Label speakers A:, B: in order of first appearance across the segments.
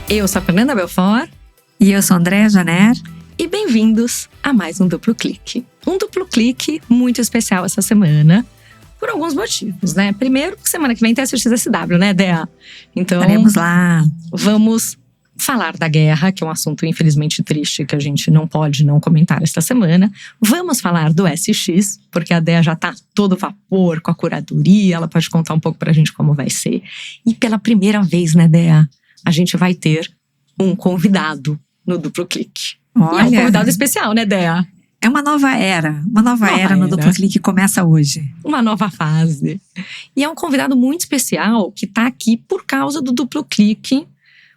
A: Eu sou a Fernanda Belfort.
B: E eu sou a Andréa Janer.
A: E bem-vindos a mais um Duplo Clique. Um duplo clique muito especial essa semana, por alguns motivos, né? Primeiro, porque semana que vem tem a CXSW, né, Dea? Então,
B: estaremos lá.
A: Vamos falar da guerra, que é um assunto infelizmente triste, que a gente não pode não comentar esta semana. Vamos falar do SX, porque a Dea já tá todo vapor com a curadoria, ela pode contar um pouco pra gente como vai ser. E pela primeira vez, né, Dea, a gente vai ter um convidado no Duplo Clique.
B: Olha,
A: e é um convidado especial, né, Dea?
B: É uma nova era. Uma nova era no Duplo Clique que começa hoje.
A: Uma nova fase. E é um convidado muito especial que tá aqui por causa do Duplo Clique.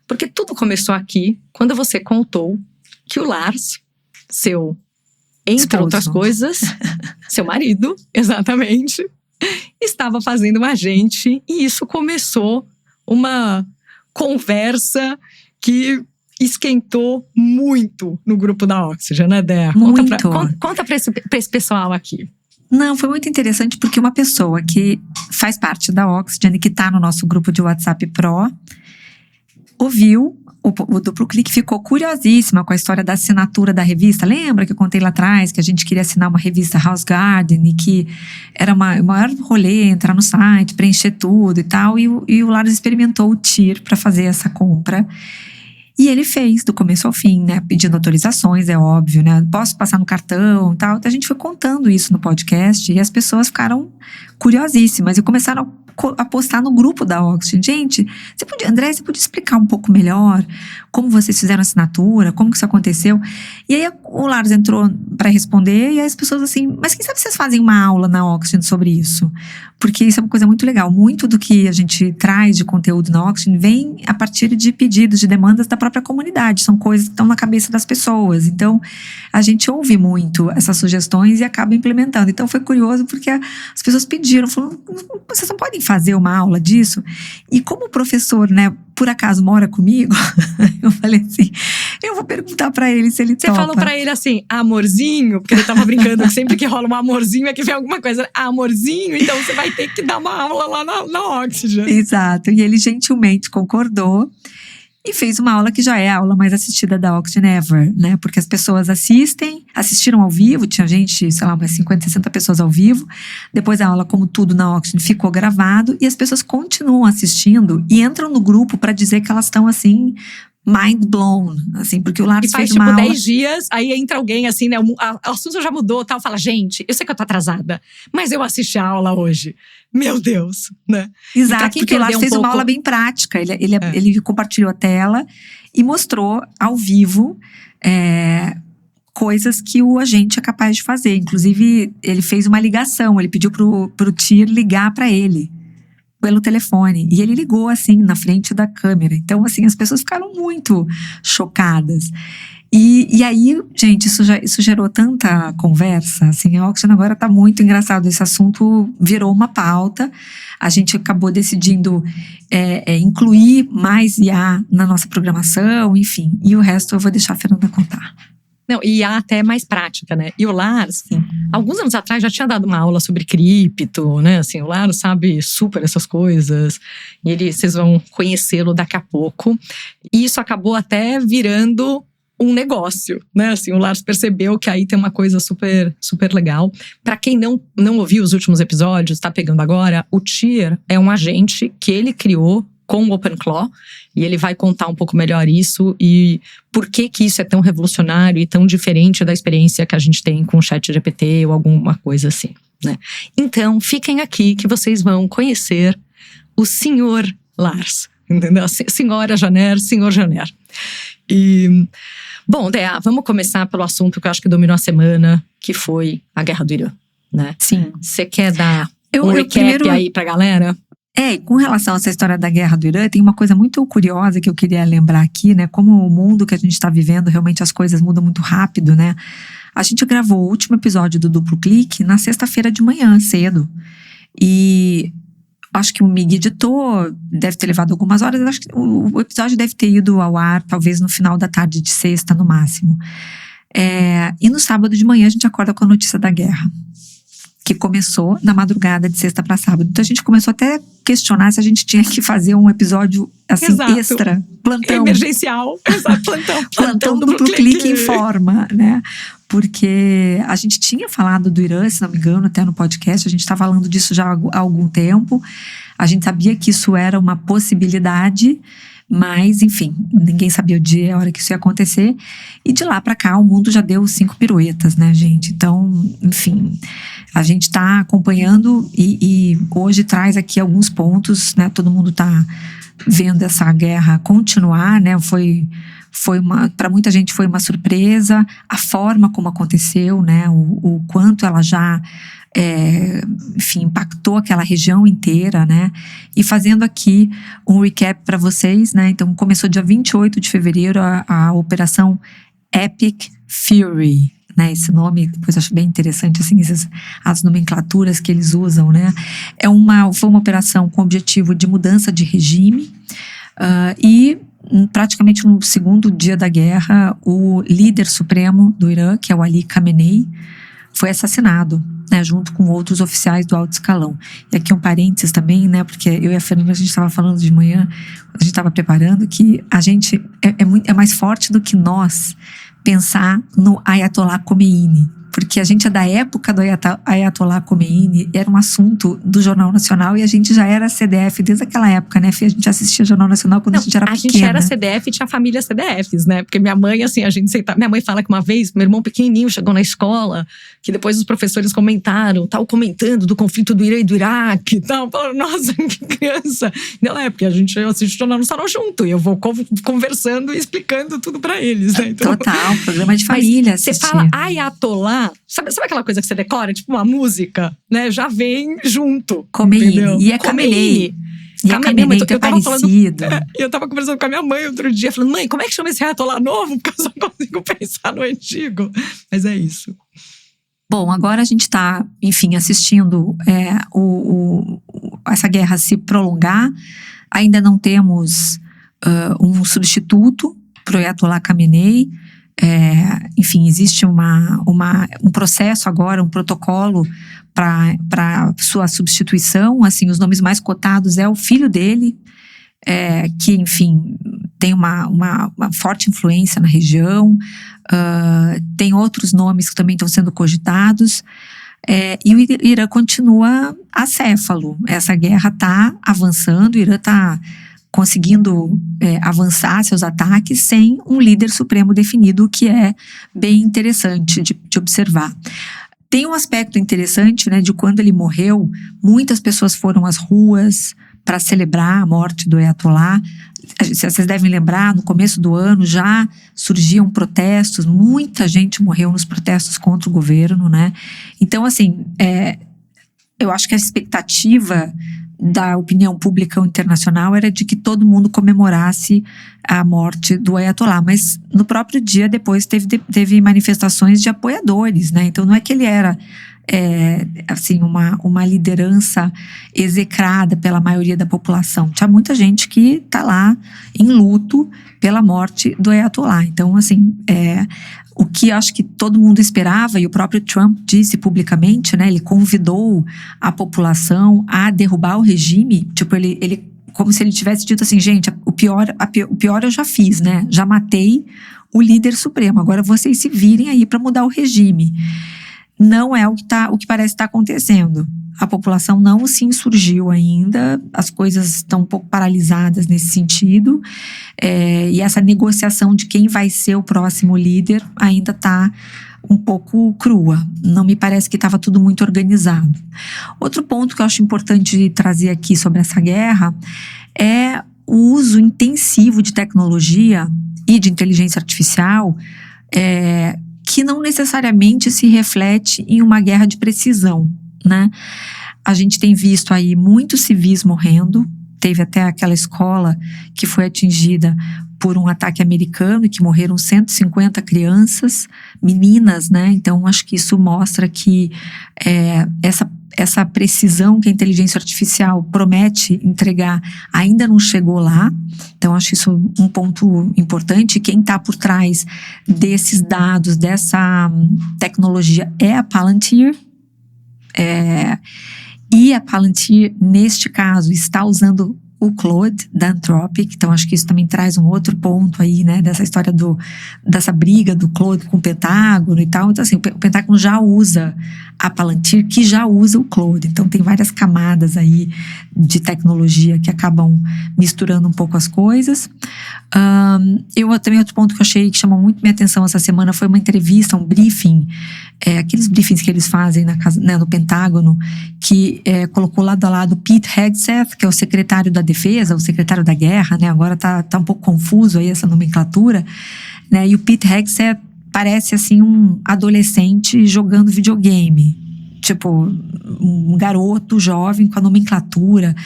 A: Porque tudo começou aqui quando você contou que o Lars, seu, entre
B: Esposo.
A: outras coisas, seu marido, exatamente, estava fazendo uma agente. E isso começou uma conversa que esquentou muito no grupo da Oxygen, né, Dea? Conta pra esse pessoal aqui.
B: Não, foi muito interessante porque uma pessoa que faz parte da Oxygen e que está no nosso grupo de WhatsApp Pro ouviu o Duplo Clique, ficou curiosíssima com a história da assinatura da revista. Lembra que eu contei lá atrás que a gente queria assinar uma revista House Garden e que era o maior rolê, entrar no site, preencher tudo e tal. E o Lars experimentou o TIR para fazer essa compra. E ele fez do começo ao fim, né? Pedindo autorizações, é óbvio, né? Posso passar no cartão e tal. Então a gente foi contando isso no podcast e as pessoas ficaram curiosíssimas e começaram a postar no grupo da Oxygen. Gente, André, você podia explicar um pouco melhor como vocês fizeram a assinatura, como que isso aconteceu? E aí o Lars entrou para responder e aí as pessoas assim, mas quem sabe vocês fazem uma aula na Oxygen sobre isso? Porque isso é uma coisa muito legal. Muito do que a gente traz de conteúdo na Oxygen vem a partir de pedidos, de demandas da própria comunidade. São coisas que estão na cabeça das pessoas. Então, a gente ouve muito essas sugestões e acaba implementando. Então, foi curioso porque as pessoas pediram, falaram, vocês não podem fazer uma aula disso? E como o professor, né, por acaso mora comigo, eu falei assim, eu vou perguntar pra ele se ele topa.
A: Você falou pra ele assim, amorzinho, porque ele tava brincando que sempre que rola um amorzinho é que vem alguma coisa, amorzinho, então você vai ter que dar uma aula lá na Oxygen.
B: Exato, e ele gentilmente concordou e fez uma aula que já é a aula mais assistida da Oxygen ever, né? Porque as pessoas assistiram ao vivo, tinha gente, sei lá, umas 50, 60 pessoas ao vivo. Depois a aula, como tudo na Oxygen, ficou gravado e as pessoas continuam assistindo e entram no grupo para dizer que elas estão assim, mind blown, assim, porque o Lars fez uma aula.
A: 10 dias, aí entra alguém assim, né, o assunto já mudou, tal, fala, gente, eu sei que eu tô atrasada, mas eu assisti a aula hoje. Meu Deus, né?
B: Exato, porque o Lars fez uma aula bem prática, ele compartilhou a tela e mostrou ao vivo coisas que o agente é capaz de fazer. Inclusive, ele fez uma ligação, ele pediu pro TIR ligar para ele pelo telefone. E ele ligou, assim, na frente da câmera. Então, assim, as pessoas ficaram muito chocadas. E aí, gente, isso gerou tanta conversa. Assim, a Oxygen agora tá muito engraçado. Esse assunto virou uma pauta. A gente acabou decidindo incluir mais IA na nossa programação, enfim. E o resto eu vou deixar a Fernanda contar.
A: Não, e há até mais prática, né? E o Lars, alguns anos atrás, já tinha dado uma aula sobre cripto, né? Assim, o Lars sabe super essas coisas. E vocês vão conhecê-lo daqui a pouco. E isso acabou até virando um negócio, né? Assim, o Lars percebeu que aí tem uma coisa super, super legal. Para quem não ouviu os últimos episódios, tá pegando agora, o TIR é um agente que ele criou com o OpenClaw, e ele vai contar um pouco melhor isso e por que isso é tão revolucionário e tão diferente da experiência que a gente tem com o ChatGPT ou alguma coisa assim, né? Então, fiquem aqui que vocês vão conhecer o senhor Lars, entendeu? Senhora Janer, senhor Janer. E, bom, Dea, vamos começar pelo assunto que eu acho que dominou a semana, que foi a guerra do Irã, né?
B: Sim.
A: Você quer dar um recap aí pra galera?
B: Com relação a essa história da guerra do Irã, tem uma coisa muito curiosa que eu queria lembrar aqui, né? Como o mundo que a gente está vivendo, realmente as coisas mudam muito rápido, né? A gente gravou o último episódio do Duplo Clique na sexta-feira de manhã, cedo. E acho que o Mig editou, deve ter levado algumas horas. Acho que o episódio deve ter ido ao ar, talvez no final da tarde de sexta, no máximo. E no sábado de manhã a gente acorda com a notícia da guerra. que começou na madrugada de sexta para sábado. Então a gente começou até a questionar se a gente tinha que fazer um episódio assim,
A: Exato.
B: Extra, plantão.
A: Emergencial, exato,
B: plantão duplo clique em forma, né? Porque a gente tinha falado do Irã, se não me engano, até no podcast, a gente está falando disso já há algum tempo. A gente sabia que isso era uma possibilidade, mas, enfim, ninguém sabia o dia e a hora que isso ia acontecer. E de lá para cá, o mundo já deu 5 piruetas, né, gente? Então, enfim, a gente está acompanhando e hoje traz aqui alguns pontos, né? Todo mundo está vendo essa guerra continuar, né? Para muita gente foi uma surpresa a forma como aconteceu, né? O quanto ela já enfim, impactou aquela região inteira, né? E fazendo aqui um recap para vocês, né? Então, começou dia 28 de fevereiro a operação Epic Fury, né? Esse nome, depois eu acho bem interessante, assim, as nomenclaturas que eles usam, né? Foi uma operação com o objetivo de mudança de regime, e praticamente no segundo dia da guerra, o líder supremo do Irã, que é o Ali Khamenei, foi assassinado, né, junto com outros oficiais do alto escalão. E aqui um parênteses também, né, porque eu e a Fernanda, a gente estava falando de manhã, a gente estava preparando, que a gente é mais forte do que nós pensar no Ayatollah Khomeini. Porque a gente é da época do Ayatollah Khomeini, era um assunto do Jornal Nacional e a gente já era CDF desde aquela época, né, Fê? A gente já assistia Jornal Nacional quando a gente era pequena.
A: A gente era CDF e tinha família CDFs, né? Porque minha mãe, assim, minha mãe fala que uma vez, meu irmão pequenininho chegou na escola, que depois os professores comentaram, comentando do conflito do Irã e do Iraque, tal. Falaram, nossa, que criança. Não é, porque a gente assiste o Jornal Nacional junto e eu vou conversando e explicando tudo pra eles, né? Então,
B: total, programa de família.
A: Você fala Ayatollah, sabe aquela coisa que você decora? Tipo uma música, né? Já vem junto.
B: Khomeini. E é Khamenei. E é Khamenei, é parecido.
A: Eu tava conversando com a minha mãe outro dia, falando, mãe, como é que chama esse Ayatollah novo? Porque eu só consigo pensar no antigo. Mas é isso.
B: Bom, agora a gente está, enfim, assistindo essa guerra se prolongar. Ainda não temos um substituto para o Ayatollah Khamenei. Enfim, existe um processo agora, um protocolo para sua substituição. Assim, os nomes mais cotados é o filho dele, que, enfim, tem uma forte influência na região. Tem outros nomes que também estão sendo cogitados. E o Irã continua acéfalo. Essa guerra está avançando, o Irã está conseguindo avançar seus ataques sem um líder supremo definido, o que é bem interessante de observar. Tem um aspecto interessante, né, de quando ele morreu, muitas pessoas foram às ruas para celebrar a morte do Ayatollah. Vocês devem lembrar, no começo do ano já surgiam protestos, muita gente morreu nos protestos contra o governo, né? Então, assim, eu acho que a expectativa da opinião pública internacional era de que todo mundo comemorasse a morte do Ayatollah, mas no próprio dia depois teve manifestações de apoiadores, né? Então não é que ele era assim, uma liderança execrada pela maioria da população. Tinha muita gente que está lá em luto pela morte do Ayatollah. Então, assim, o que acho que todo mundo esperava, e o próprio Trump disse publicamente, né? Ele convidou a população a derrubar o regime. Tipo, ele como se ele tivesse dito assim, gente, o pior eu já fiz, né? Já matei o líder supremo. Agora vocês se virem aí para mudar o regime. Não é o que parece estar acontecendo. A população não se insurgiu ainda, as coisas estão um pouco paralisadas nesse sentido, e essa negociação de quem vai ser o próximo líder ainda está um pouco crua. Não me parece que estava tudo muito organizado. Outro ponto que eu acho importante trazer aqui sobre essa guerra é o uso intensivo de tecnologia e de inteligência artificial, que não necessariamente se reflete em uma guerra de precisão, né? A gente tem visto aí muitos civis morrendo. Teve até aquela escola que foi atingida por um ataque americano e que morreram 150 crianças, meninas, né? Então, acho que isso mostra que essa precisão que a inteligência artificial promete entregar ainda não chegou lá. Então, acho isso um ponto importante. Quem está por trás desses dados, dessa tecnologia, é a Palantir. E a Palantir, neste caso, está usando o Claude da Anthropic, então acho que isso também traz um outro ponto aí, né, dessa história dessa briga do Claude com o Pentágono e tal. Então assim, o Pentágono já usa a Palantir, que já usa o Claude, então tem várias camadas aí de tecnologia que acabam misturando um pouco as coisas. Também outro ponto que eu achei que chamou muito minha atenção essa semana foi uma entrevista, um briefing, aqueles briefings que eles fazem na casa, né, no Pentágono, que colocou lado a lado Pete Hegseth, que é o secretário da Defesa, o secretário da Guerra, né, agora tá um pouco confuso aí essa nomenclatura, né, e o Pete Hegseth parece assim um adolescente jogando videogame. Tipo, um garoto jovem com a nomenclatura,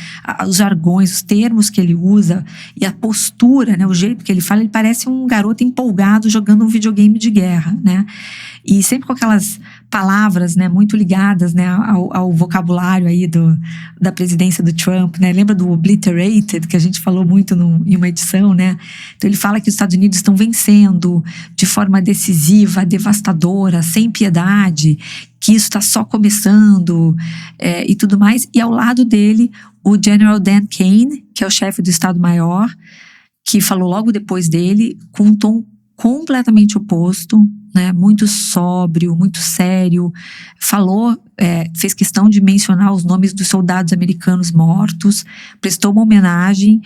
B: os jargões, os termos que ele usa e a postura, né, o jeito que ele fala, ele parece um garoto empolgado jogando um videogame de guerra, né? E sempre com aquelas palavras, né, muito ligadas, né, ao vocabulário aí da presidência do Trump, né? Lembra do obliterated, que a gente falou muito em uma edição, né? Então ele fala que os Estados Unidos estão vencendo de forma decisiva, devastadora, sem piedade, que isso está só começando e tudo mais. E ao lado dele, o General Dan Kane, que é o chefe do Estado-Maior, que falou logo depois dele, com um tom completamente oposto, né, muito sóbrio, muito sério, fez questão de mencionar os nomes dos soldados americanos mortos, prestou uma homenagem,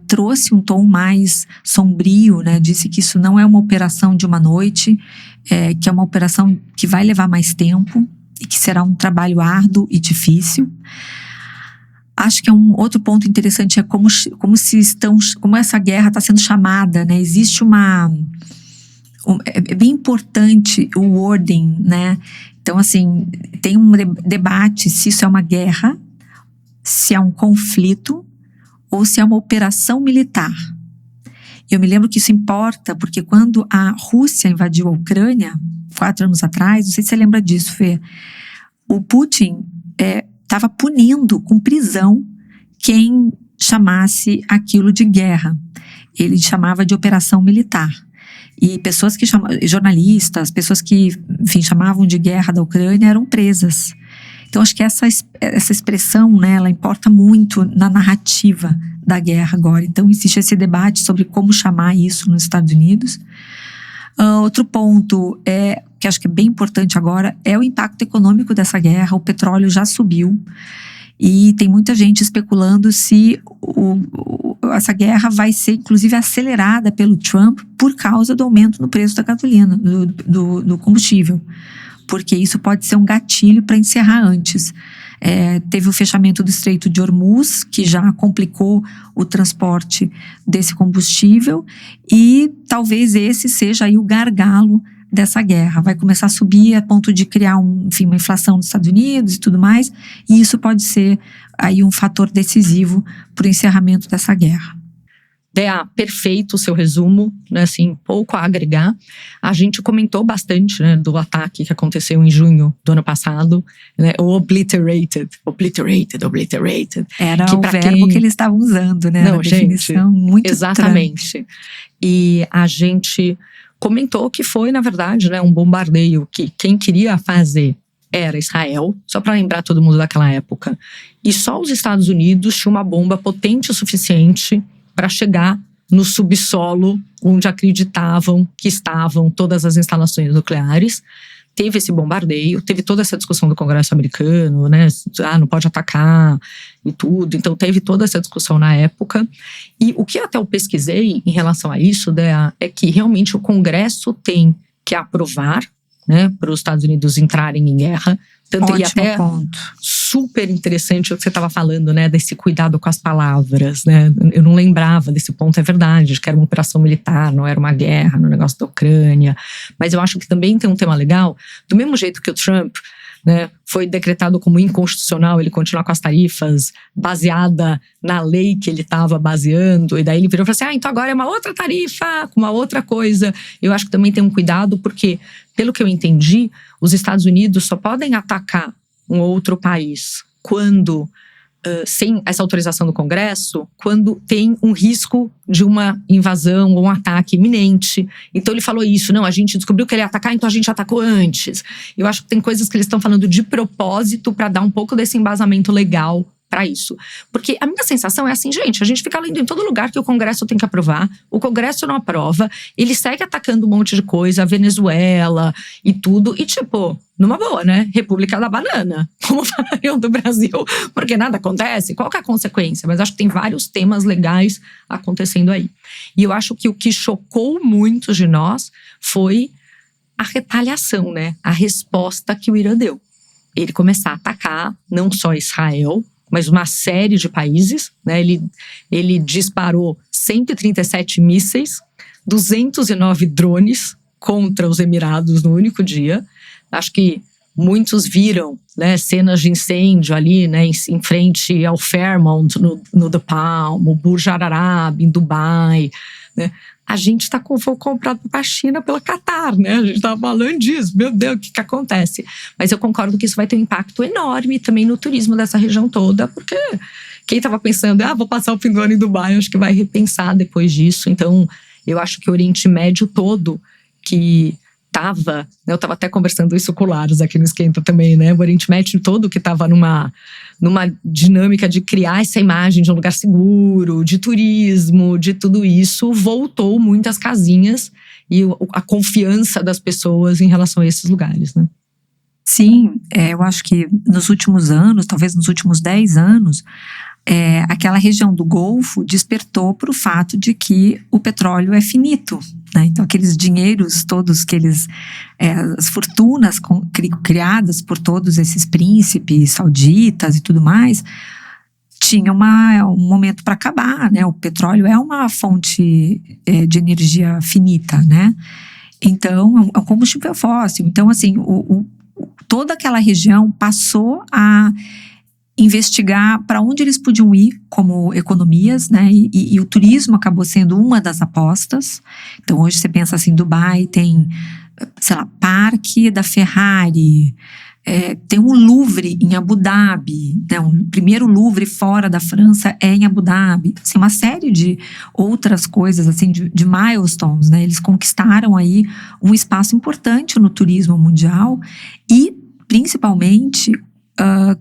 B: trouxe um tom mais sombrio, né, disse que isso não é uma operação de uma noite, que é uma operação que vai levar mais tempo e que será um trabalho árduo e difícil. Acho que outro ponto interessante é como essa guerra está sendo chamada, né? Existe é bem importante o wording, né? Então, assim, tem um debate se isso é uma guerra, se é um conflito ou se é uma operação militar. Eu me lembro que isso importa porque quando a Rússia invadiu a Ucrânia, 4 anos atrás, não sei se você lembra disso, Fê, o Putin estava punindo com prisão quem chamasse aquilo de guerra. Ele chamava de operação militar. E pessoas que jornalistas, pessoas que, enfim, chamavam de guerra da Ucrânia eram presas. Então, acho que essa expressão, né, ela importa muito na narrativa da guerra agora. Então, existe esse debate sobre como chamar isso nos Estados Unidos. Outro ponto que acho que é bem importante agora é o impacto econômico dessa guerra. O petróleo já subiu e tem muita gente especulando se essa guerra vai ser inclusive acelerada pelo Trump por causa do aumento no preço da gasolina, do combustível, porque isso pode ser um gatilho para encerrar antes. Teve o fechamento do Estreito de Hormuz, que já complicou o transporte desse combustível, e talvez esse seja aí o gargalo dessa guerra. Vai começar a subir a ponto de criar uma inflação nos Estados Unidos e tudo mais, e isso pode ser aí um fator decisivo para o encerramento dessa guerra.
A: Dea, perfeito o seu resumo, né, assim, pouco a agregar. A gente comentou bastante, né, do ataque que aconteceu em junho do ano passado, né, o obliterated.
B: Era o verbo que eles estavam usando, né,
A: não,
B: definição
A: gente,
B: muito
A: exatamente.
B: Trump.
A: E a gente comentou que foi, na verdade, né, um bombardeio que quem queria fazer era Israel, só para lembrar todo mundo daquela época. E só os Estados Unidos tinham uma bomba potente o suficiente para chegar no subsolo onde acreditavam que estavam todas as instalações nucleares. Teve esse bombardeio, teve toda essa discussão do Congresso americano, né? Não pode atacar e tudo. Então teve toda essa discussão na época. E o que até eu pesquisei em relação a isso, Dea, é que realmente o Congresso tem que aprovar, né, para os Estados Unidos entrarem em guerra. Tanto
B: ótimo
A: e até
B: ponto.
A: Super interessante o que você estava falando, né, desse cuidado com as palavras, né? Eu não lembrava desse ponto, é verdade, de que era uma operação militar, não era uma guerra no negócio da Ucrânia. Mas eu acho que também tem um tema legal, do mesmo jeito que o Trump, né, foi decretado como inconstitucional ele continuar com as tarifas baseada na lei que ele estava baseando, e daí ele virou e falou assim, então agora é uma outra tarifa, com uma outra coisa. Eu acho que também tem um cuidado, porque, pelo que eu entendi, os Estados Unidos só podem atacar um outro país quando sem essa autorização do Congresso, quando tem um risco de uma invasão ou um ataque iminente. Então ele falou isso, não, a gente descobriu que ele ia atacar, então a gente atacou antes. Eu acho que tem coisas que eles estão falando de propósito para dar um pouco desse embasamento legal para isso. Porque a minha sensação é assim, gente, a gente fica lendo em todo lugar que o Congresso tem que aprovar, o Congresso não aprova, ele segue atacando um monte de coisa, a Venezuela e tudo, e tipo, numa boa, né? República da Banana, como falariam do Brasil, porque nada acontece, qual que é a consequência? Mas acho que tem vários temas legais acontecendo aí. E eu acho que o que chocou muitos de nós foi a retaliação, né? A resposta que o Irã deu. Ele começar a atacar não só Israel, mas uma série de países, né? Ele disparou 137 mísseis, 209 drones contra os Emirados no único dia. Acho que muitos viram, né, cenas de incêndio ali, né, em frente ao Fairmont, no The Palm, o Burj Al Arab, em Dubai, né? A gente está com voo comprado para a China pela Qatar, né? A gente estava falando disso. Meu Deus, o que acontece? Mas eu concordo que isso vai ter um impacto enorme também no turismo dessa região toda, porque quem estava pensando, vou passar o fim do ano em Dubai, acho que vai repensar depois disso. Então, eu acho que o Oriente Médio todo, que estava, né, eu estava até conversando isso com o Laros aqui no Esquenta também, né? O Oriente Médio todo que estava numa dinâmica de criar essa imagem de um lugar seguro, de turismo, de tudo isso, voltou muitas casinhas e a confiança das pessoas em relação a esses lugares, né?
B: Sim, eu acho que nos últimos anos, talvez nos últimos 10 anos, aquela região do Golfo despertou para o fato de que o petróleo é finito, né? Então aqueles dinheiros todos que as fortunas criadas por todos esses príncipes sauditas e tudo mais, tinha um momento para acabar, né? O petróleo é uma fonte de energia finita, né? Então é um combustível fóssil. Então assim, toda aquela região passou a investigar para onde eles podiam ir como economias, né? E o turismo acabou sendo uma das apostas. Então hoje você pensa assim, Dubai tem, sei lá, Parque da Ferrari, tem um Louvre em Abu Dhabi, né? O primeiro Louvre fora da França é em Abu Dhabi. Assim, uma série de outras coisas, assim, de milestones, né? Eles conquistaram aí um espaço importante no turismo mundial e, principalmente,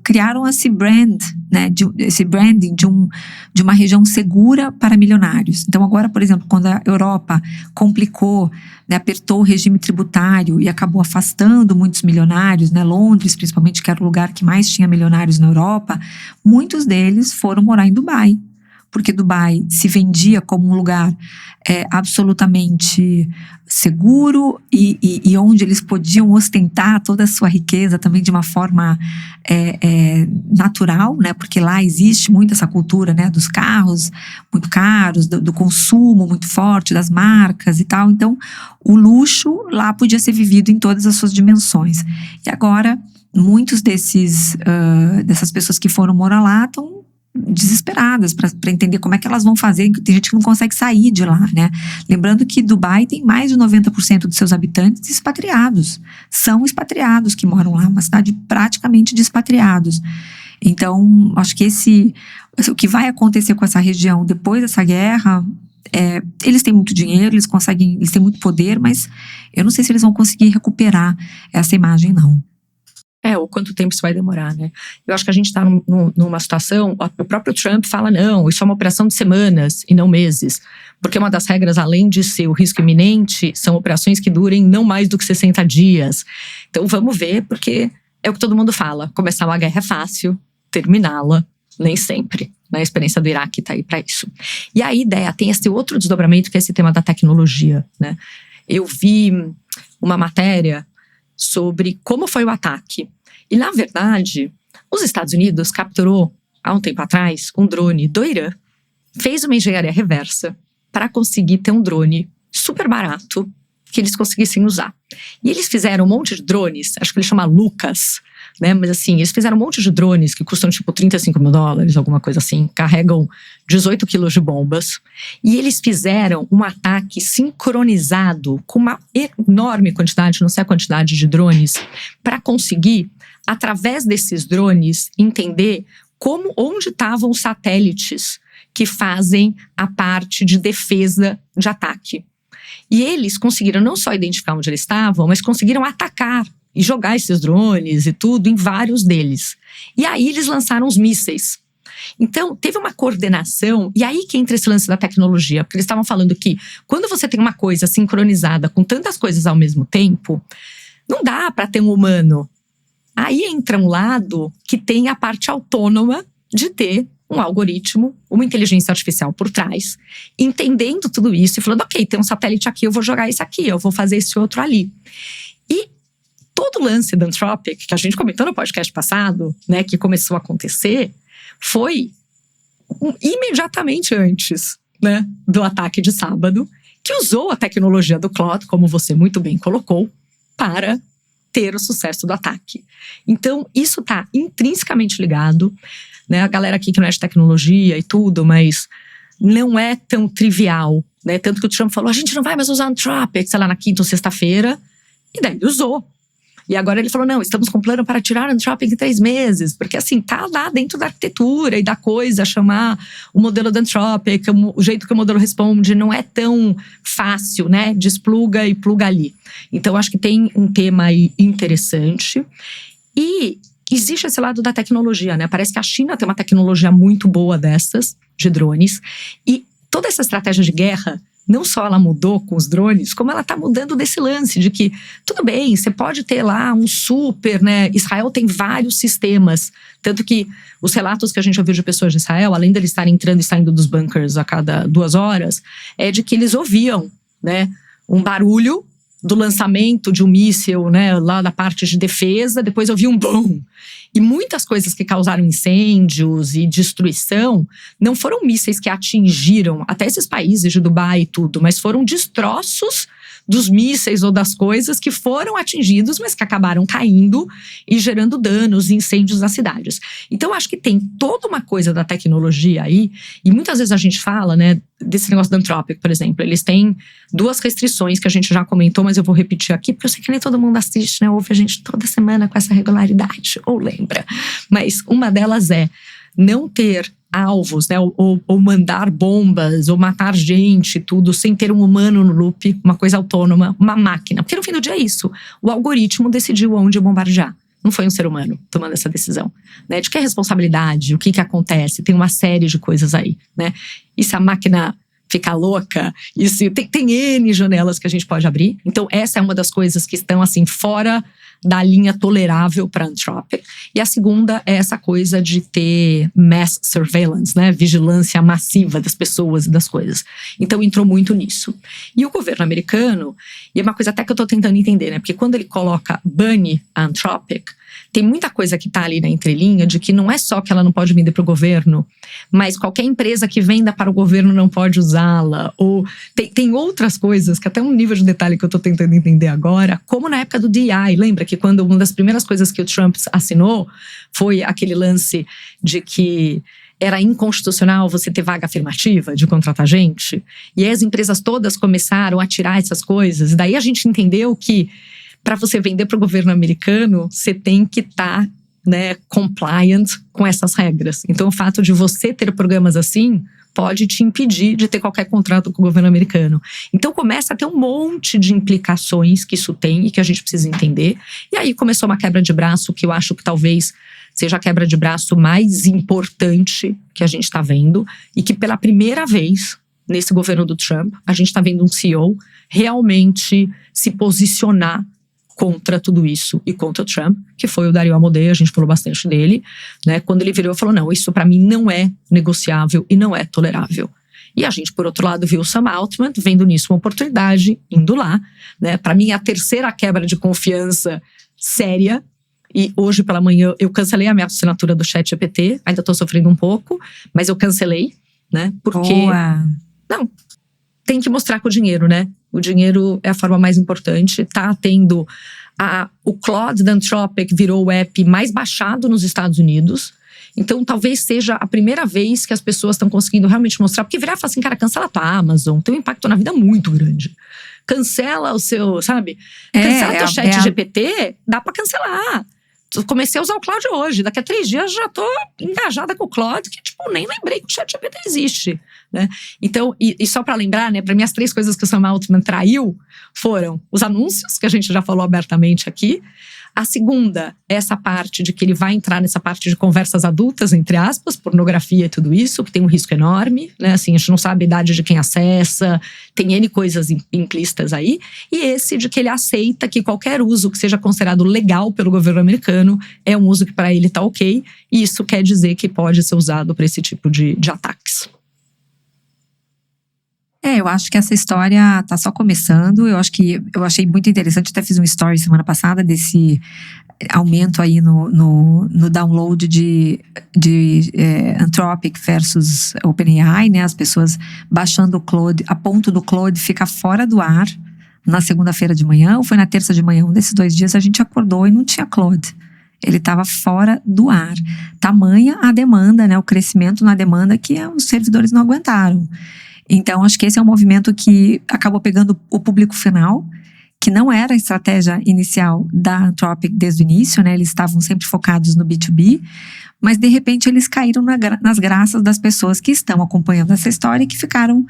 B: criaram esse brand, né, esse branding de uma região segura para milionários. Então agora, por exemplo, quando a Europa complicou, né, apertou o regime tributário e acabou afastando muitos milionários, né, Londres principalmente, que era o lugar que mais tinha milionários na Europa, muitos deles foram morar em Dubai, porque Dubai se vendia como um lugar absolutamente seguro e onde eles podiam ostentar toda a sua riqueza também de uma forma natural, né? Porque lá existe muito essa cultura, né, dos carros muito caros, do consumo muito forte, das marcas e tal. Então, o luxo lá podia ser vivido em todas as suas dimensões. E agora, muitos dessas pessoas que foram morar lá estão desesperadas para entender como é que elas vão fazer. Tem gente que não consegue sair de lá, né? Lembrando que Dubai tem mais de 90% dos seus habitantes expatriados. São expatriados que moram lá, uma cidade praticamente de expatriados. Então, acho que o que vai acontecer com essa região depois dessa guerra, eles têm muito dinheiro, eles têm muito poder, mas eu não sei se eles vão conseguir recuperar essa imagem, não.
A: Ou quanto tempo isso vai demorar, né? Eu acho que a gente está numa situação, o próprio Trump fala, não, isso é uma operação de semanas e não meses. Porque uma das regras, além de ser o risco iminente, são operações que durem não mais do que 60 dias. Então vamos ver, porque é o que todo mundo fala, começar uma guerra é fácil, terminá-la nem sempre. A experiência do Iraque está aí para isso. E a ideia tem esse outro desdobramento, que é esse tema da tecnologia, né? Eu vi uma matéria sobre como foi o ataque. E, na verdade, os Estados Unidos capturou, há um tempo atrás, um drone do Irã, fez uma engenharia reversa para conseguir ter um drone super barato que eles conseguissem usar. E eles fizeram um monte de drones, acho que ele chama Lucas, né? Mas assim, eles fizeram um monte de drones que custam tipo $35 mil, alguma coisa assim, carregam 18 quilos de bombas. E eles fizeram um ataque sincronizado com uma enorme quantidade, não sei a quantidade de drones, para conseguir, através desses drones, entender onde estavam os satélites que fazem a parte de defesa de ataque. E eles conseguiram não só identificar onde eles estavam, mas conseguiram atacar e jogar esses drones e tudo em vários deles. E aí eles lançaram os mísseis. Então, teve uma coordenação, e aí que entra esse lance da tecnologia, porque eles estavam falando que quando você tem uma coisa sincronizada com tantas coisas ao mesmo tempo, não dá para ter um humano. Aí entra um lado que tem a parte autônoma de ter um algoritmo, uma inteligência artificial por trás, entendendo tudo isso e falando, ok, tem um satélite aqui, eu vou jogar esse aqui, eu vou fazer esse outro ali. E todo o lance da Anthropic, que a gente comentou no podcast passado, né, que começou a acontecer, foi imediatamente antes, né, do ataque de sábado, que usou a tecnologia do Claude, como você muito bem colocou, para ter o sucesso do ataque. Então, isso está intrinsecamente ligado, né? A galera aqui que não é de tecnologia e tudo, mas não é tão trivial, né? Tanto que o Trump falou, a gente não vai mais usar Anthropic, sei lá, na quinta ou sexta-feira, e daí ele usou. E agora ele falou, não, estamos com plano para tirar Anthropic em 3 meses, porque assim, tá lá dentro da arquitetura e da coisa, chamar o modelo da Anthropic, o jeito que o modelo responde, não é tão fácil, né? Despluga e pluga ali. Então, acho que tem um tema aí interessante. E existe esse lado da tecnologia, né? Parece que a China tem uma tecnologia muito boa dessas, de drones, e toda essa estratégia de guerra, não só ela mudou com os drones, como ela está mudando desse lance de que, tudo bem, você pode ter lá um super, né? Israel tem vários sistemas, tanto que os relatos que a gente ouviu de pessoas de Israel, além deles estarem entrando e saindo dos bunkers a cada 2 horas, é de que eles ouviam, né, um barulho do lançamento de um míssil, né, lá da parte de defesa, depois ouviam um boom. E muitas coisas que causaram incêndios e destruição não foram mísseis que atingiram até esses países de Dubai e tudo, mas foram destroços dos mísseis ou das coisas que foram atingidos, mas que acabaram caindo e gerando danos e incêndios nas cidades. Então, acho que tem toda uma coisa da tecnologia aí, e muitas vezes a gente fala, né, desse negócio da Anthropic, por exemplo, eles têm 2 restrições que a gente já comentou, mas eu vou repetir aqui, porque eu sei que nem todo mundo assiste, né, ouve a gente toda semana com essa regularidade, ou lembra. Mas uma delas é não ter alvos, né, ou mandar bombas, ou matar gente, tudo, sem ter um humano no loop, uma coisa autônoma, uma máquina. Porque no fim do dia é isso, o algoritmo decidiu onde bombardear. Não foi um ser humano tomando essa decisão, né? De que é responsabilidade, o que acontece, tem uma série de coisas aí, né? E se a máquina ficar louca, e se tem N janelas que a gente pode abrir. Então essa é uma das coisas que estão assim fora da linha tolerável para Anthropic. E a segunda é essa coisa de ter mass surveillance, né? Vigilância massiva das pessoas e das coisas. Então entrou muito nisso. E o governo americano, e é uma coisa até que eu estou tentando entender, né? Porque quando ele coloca bane a Anthropic, tem muita coisa que está ali na entrelinha de que não é só que ela não pode vender para o governo, mas qualquer empresa que venda para o governo não pode usá-la. Ou tem outras coisas, que até um nível de detalhe que eu estou tentando entender agora, como na época do DI. Lembra que quando uma das primeiras coisas que o Trump assinou foi aquele lance de que era inconstitucional você ter vaga afirmativa de contratar gente? E aí as empresas todas começaram a tirar essas coisas. E daí a gente entendeu que para você vender para o governo americano, você tem que estar, né, compliant com essas regras. Então, o fato de você ter programas assim pode te impedir de ter qualquer contrato com o governo americano. Então, começa a ter um monte de implicações que isso tem e que a gente precisa entender. E aí começou uma quebra de braço que eu acho que talvez seja a quebra de braço mais importante que a gente está vendo e que pela primeira vez nesse governo do Trump, a gente está vendo um CEO realmente se posicionar contra tudo isso e contra o Trump, que foi o Dario Amodei, a gente falou bastante dele, né? Quando ele virou e falou, não, isso para mim não é negociável e não é tolerável. E a gente, por outro lado, viu o Sam Altman vendo nisso uma oportunidade, indo lá, né? Para mim, a terceira quebra de confiança séria, e hoje pela manhã eu cancelei a minha assinatura do ChatGPT, ainda tô sofrendo um pouco, mas eu cancelei, né? Porque…
B: Boa.
A: Não, tem que mostrar com o dinheiro, né? O dinheiro é a forma mais importante. Tá tendo… o Claude da Anthropic virou o app mais baixado nos Estados Unidos. Então, talvez seja a primeira vez que as pessoas estão conseguindo realmente mostrar. Porque virar e falar assim, cara, cancela a tua Amazon. Tem um impacto na vida muito grande. Cancela o seu, sabe? Cancela teu chat GPT, dá pra cancelar. comecei a usar o Claude hoje. Daqui a 3 dias já tô engajada com o Claude, que tipo, nem lembrei que o ChatGPT existe, né? Então, e só pra lembrar, né, pra mim as 3 coisas que o Sam Altman traiu foram os anúncios, que a gente já falou abertamente aqui. A segunda, essa parte de que ele vai entrar nessa parte de conversas adultas, entre aspas, pornografia e tudo isso, que tem um risco enorme, né? Assim, a gente não sabe a idade de quem acessa, tem N coisas implícitas aí. E esse de que ele aceita que qualquer uso que seja considerado legal pelo governo americano é um uso que para ele tá ok. E isso quer dizer que pode ser usado para esse tipo de ataques.
B: Eu acho que essa história tá só começando. Eu achei muito interessante, até fiz um story semana passada desse aumento aí no download de Anthropic versus OpenAI, né? As pessoas baixando o Claude, a ponto do Claude ficar fora do ar na segunda-feira de manhã, ou foi na terça de manhã, um desses 2 dias a gente acordou e não tinha Claude. Ele estava fora do ar. Tamanha a demanda, né? O crescimento na demanda que os servidores não aguentaram. Então, acho que esse é um movimento que acabou pegando o público final, que não era a estratégia inicial da Anthropic desde o início, né? Eles estavam sempre focados no B2B, mas de repente eles caíram nas graças das pessoas que estão acompanhando essa história e que ficaram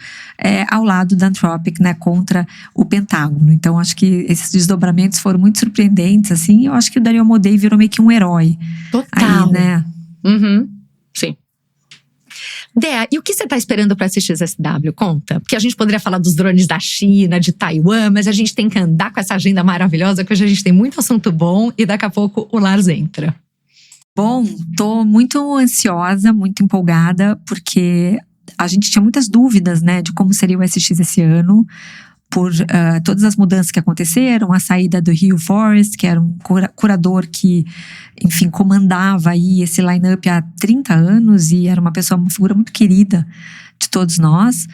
B: ao lado da Anthropic, né? Contra o Pentágono. Então, acho que esses desdobramentos foram muito surpreendentes, assim. Eu acho que o Dario Amodei virou meio que um herói.
A: Total.
B: Aí, né?
A: Uhum. Sim. Dea, e o que você está esperando para esse XSW? Conta. Porque a gente poderia falar dos drones da China, de Taiwan, mas a gente tem que andar com essa agenda maravilhosa, que hoje a gente tem muito assunto bom e daqui a pouco o Lars entra.
B: Bom, tô muito ansiosa, muito empolgada, porque a gente tinha muitas dúvidas, né, de como seria o SX esse ano, por todas as mudanças que aconteceram, a saída do Hugh Forrest, que era um curador que, enfim, comandava aí esse line-up há 30 anos e era uma figura muito querida de todos nós.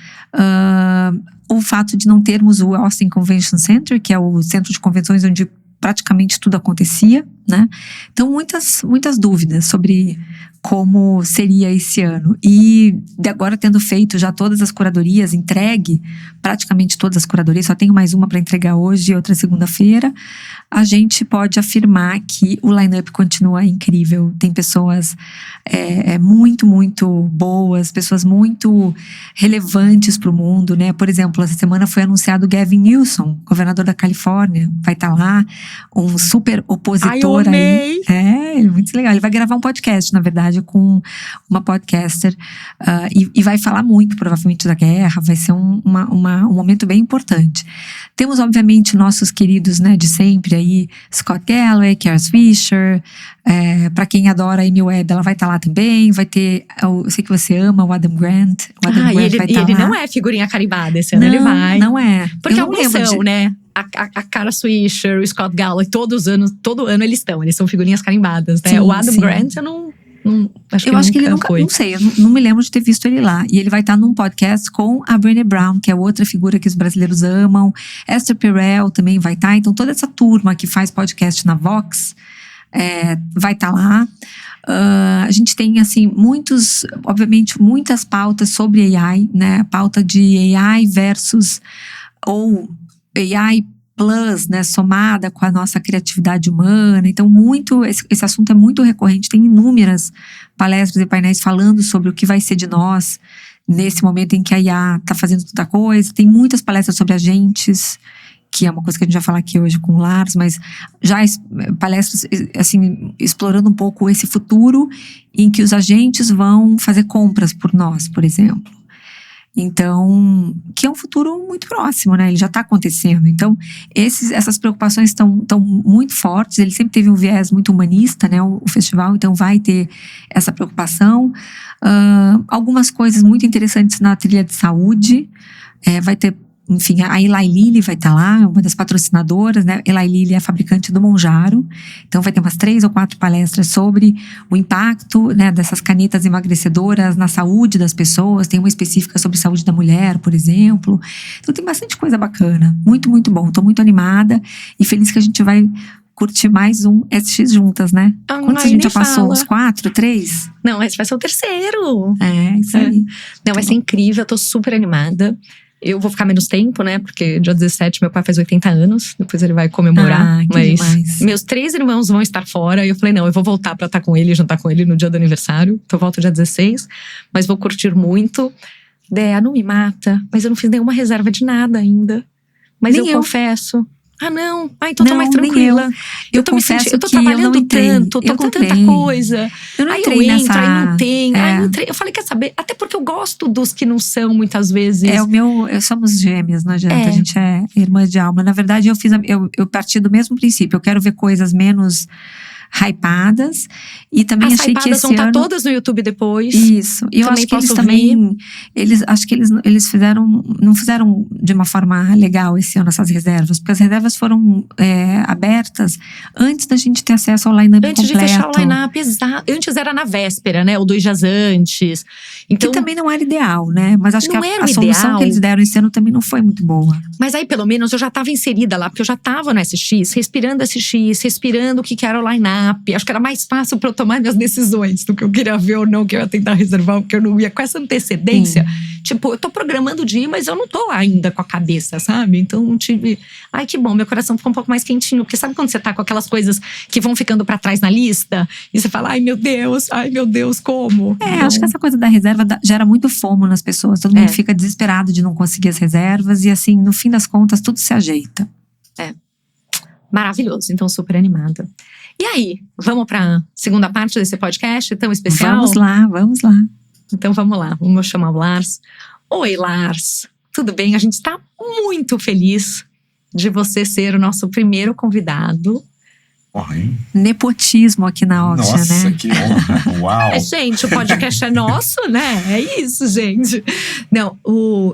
B: O fato de não termos o Austin Convention Center, que é o centro de convenções onde praticamente tudo acontecia, né? Então, muitas dúvidas sobre como seria esse ano. E de agora, tendo feito já todas as curadorias, entregue praticamente todas as curadorias, só tenho mais uma para entregar hoje e outra segunda-feira, a gente pode afirmar que o line-up continua incrível. Tem pessoas muito, muito boas, pessoas muito relevantes para o mundo, né? Por exemplo, essa semana foi anunciado o Gavin Newsom, governador da Califórnia, vai estar lá, um super opositor aí. Ele é muito legal. Ele vai gravar um podcast, na verdade, com uma podcaster e vai falar muito, provavelmente, da guerra. Vai ser um momento bem importante. Temos, obviamente, nossos queridos, né, de sempre aí, Scott Galloway, Kara Swisher. Para quem adora a Amy Webb, ela vai estar lá também. Vai ter, eu sei que você ama o Adam Grant. O Adam Grant vai estar lá. E ele não
A: é figurinha carimbada esse ano, ele vai.
B: Não é.
A: Porque alguns são, né? A Kara Swisher, o Scott Galloway, todo ano eles são figurinhas carimbadas, né? Sim, o Adam Grant, eu acho que ele nunca foi.
B: Não sei, eu não me lembro de ter visto ele lá. E ele vai estar num podcast com a Brené Brown, que é outra figura que os brasileiros amam. Esther Perel também vai estar. Então, toda essa turma que faz podcast na Vox vai estar lá. A gente tem, assim, obviamente, muitas pautas sobre AI, né? Pauta de AI versus ou AI plus, né, somada com a nossa criatividade humana. Então, esse assunto é muito recorrente. Tem inúmeras palestras e painéis falando sobre o que vai ser de nós nesse momento em que a IA está fazendo tanta coisa. Tem muitas palestras sobre agentes, que é uma coisa que a gente vai falar aqui hoje com o Lars, mas já palestras, assim, explorando um pouco esse futuro em que os agentes vão fazer compras por nós, por exemplo. Então, que é um futuro muito próximo, né? Ele já está acontecendo. Então, essas preocupações estão muito fortes. Ele sempre teve um viés muito humanista, né? O festival, então vai ter essa preocupação. Algumas coisas muito interessantes na trilha de saúde. Vai ter, enfim, a Eli Lilly vai estar lá, uma das patrocinadoras, né? Eli Lilly é a fabricante do Monjaro. Então vai ter umas 3 ou 4 palestras sobre o impacto, né, dessas canetas emagrecedoras na saúde das pessoas. Tem uma específica sobre saúde da mulher, por exemplo. Então tem bastante coisa bacana. Muito, muito bom. Estou muito animada e feliz que a gente vai curtir mais um SX juntas, né? Quantos a gente já passou? Uns 4, 3?
A: Não, esse vai ser o 3º.
B: Isso aí.
A: Não, vai ser incrível. Eu tô super animada. Eu vou ficar menos tempo, né? Porque dia 17 meu pai faz 80 anos. Depois ele vai comemorar. Mas
B: demais.
A: meus 3 irmãos vão estar fora. E eu falei, não, eu vou voltar pra estar com ele, jantar com ele no dia do aniversário. Então eu volto dia 16. Mas vou curtir muito. Dea, não me mata. Mas eu não fiz nenhuma reserva de nada ainda. Mas eu confesso. Ah, não. Ah, então tô mais tranquila.
B: Eu tô me sentindo,
A: eu tô trabalhando tanto, tô com tanta coisa.
B: Eu não entrei
A: aí eu entro,
B: nessa...
A: aí não tem. Aí não entrei. Eu falei, quer saber? Até porque eu gosto dos que não são, muitas vezes.
B: Somos gêmeas, não adianta. A gente é irmã de alma. Na verdade, eu parti do mesmo princípio. Eu quero ver coisas menos hypadas. E também achei que esse
A: vão estar todas no YouTube depois.
B: Isso. E eu acho que eles também... Acho que eles não fizeram de uma forma legal esse ano essas reservas. Porque as reservas foram abertas antes da gente ter acesso ao line-up completo.
A: Antes de fechar o line-up, exato. Antes era na véspera, né? Ou 2 dias antes. Então,
B: que também não era ideal, né? Mas acho que a solução que eles deram esse ano também não foi muito boa.
A: Mas aí, pelo menos, eu já estava inserida lá. Porque eu já estava no SX, respirando SX, respirando o que era o line-up. Acho que era mais fácil para eu tomar minhas decisões do que eu queria ver ou não, que eu ia tentar reservar, porque eu não ia com essa antecedência. Tipo, eu tô programando de ir, mas eu não tô lá ainda com a cabeça, sabe? Então, ai, que bom, meu coração ficou um pouco mais quentinho. Porque sabe quando você tá com aquelas coisas que vão ficando pra trás na lista? E você fala, ai meu Deus, como?
B: Então, acho que essa coisa da reserva gera muito fomo nas pessoas. Todo mundo fica desesperado de não conseguir as reservas. E assim, no fim das contas, tudo se ajeita.
A: Maravilhoso, então super animada. E aí, vamos pra segunda parte desse podcast tão especial?
B: Vamos lá.
A: Então vamos lá, vamos chamar o Lars. Oi, Lars, tudo bem? A gente está muito feliz de você ser o nosso primeiro convidado.
B: Nepotismo aqui na Oxia, né?
C: Nossa, que honra, uau!
A: Gente, o podcast é nosso, né? É isso, gente. Não,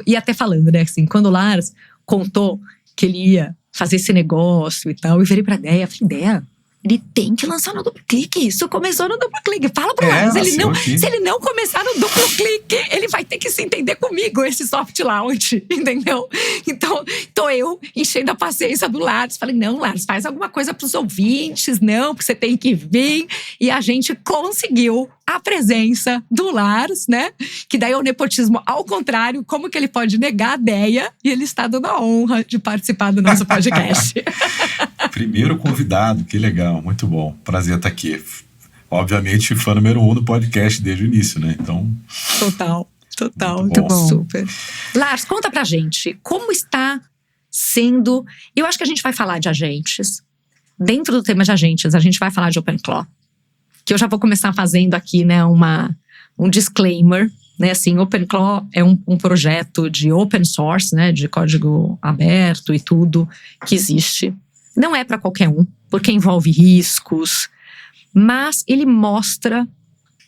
A: e até falando, né, assim, quando o Lars contou que ele ia fazer esse negócio e tal, eu virei pra Dea, falei, Dea, ele tem que lançar no duplo clique. Isso começou no duplo clique. Fala pro Lars. Se ele não começar no duplo clique, ele vai ter que se entender comigo, esse soft launch, entendeu? Então, tô eu enchendo a paciência do Lars. Falei, não, Lars, faz alguma coisa pros ouvintes, não, porque você tem que vir. E a gente conseguiu a presença do Lars, né? Que daí é o nepotismo ao contrário. Como que ele pode negar a Dea? E ele está dando a honra de participar do nosso podcast.
C: Primeiro convidado, que legal, muito bom. Prazer estar aqui. Obviamente, fã número 1 do podcast desde o início, né? Então.
A: Total.
B: Muito bom.
A: Super. Lars, conta pra gente, como está sendo… Eu acho que a gente vai falar de agentes. Dentro do tema de agentes, a gente vai falar de OpenClaw. Que eu já vou começar fazendo aqui, né, um disclaimer, né, assim, OpenClaw é um projeto de open source, né, de código aberto e tudo que existe. Não é para qualquer um, porque envolve riscos, mas ele mostra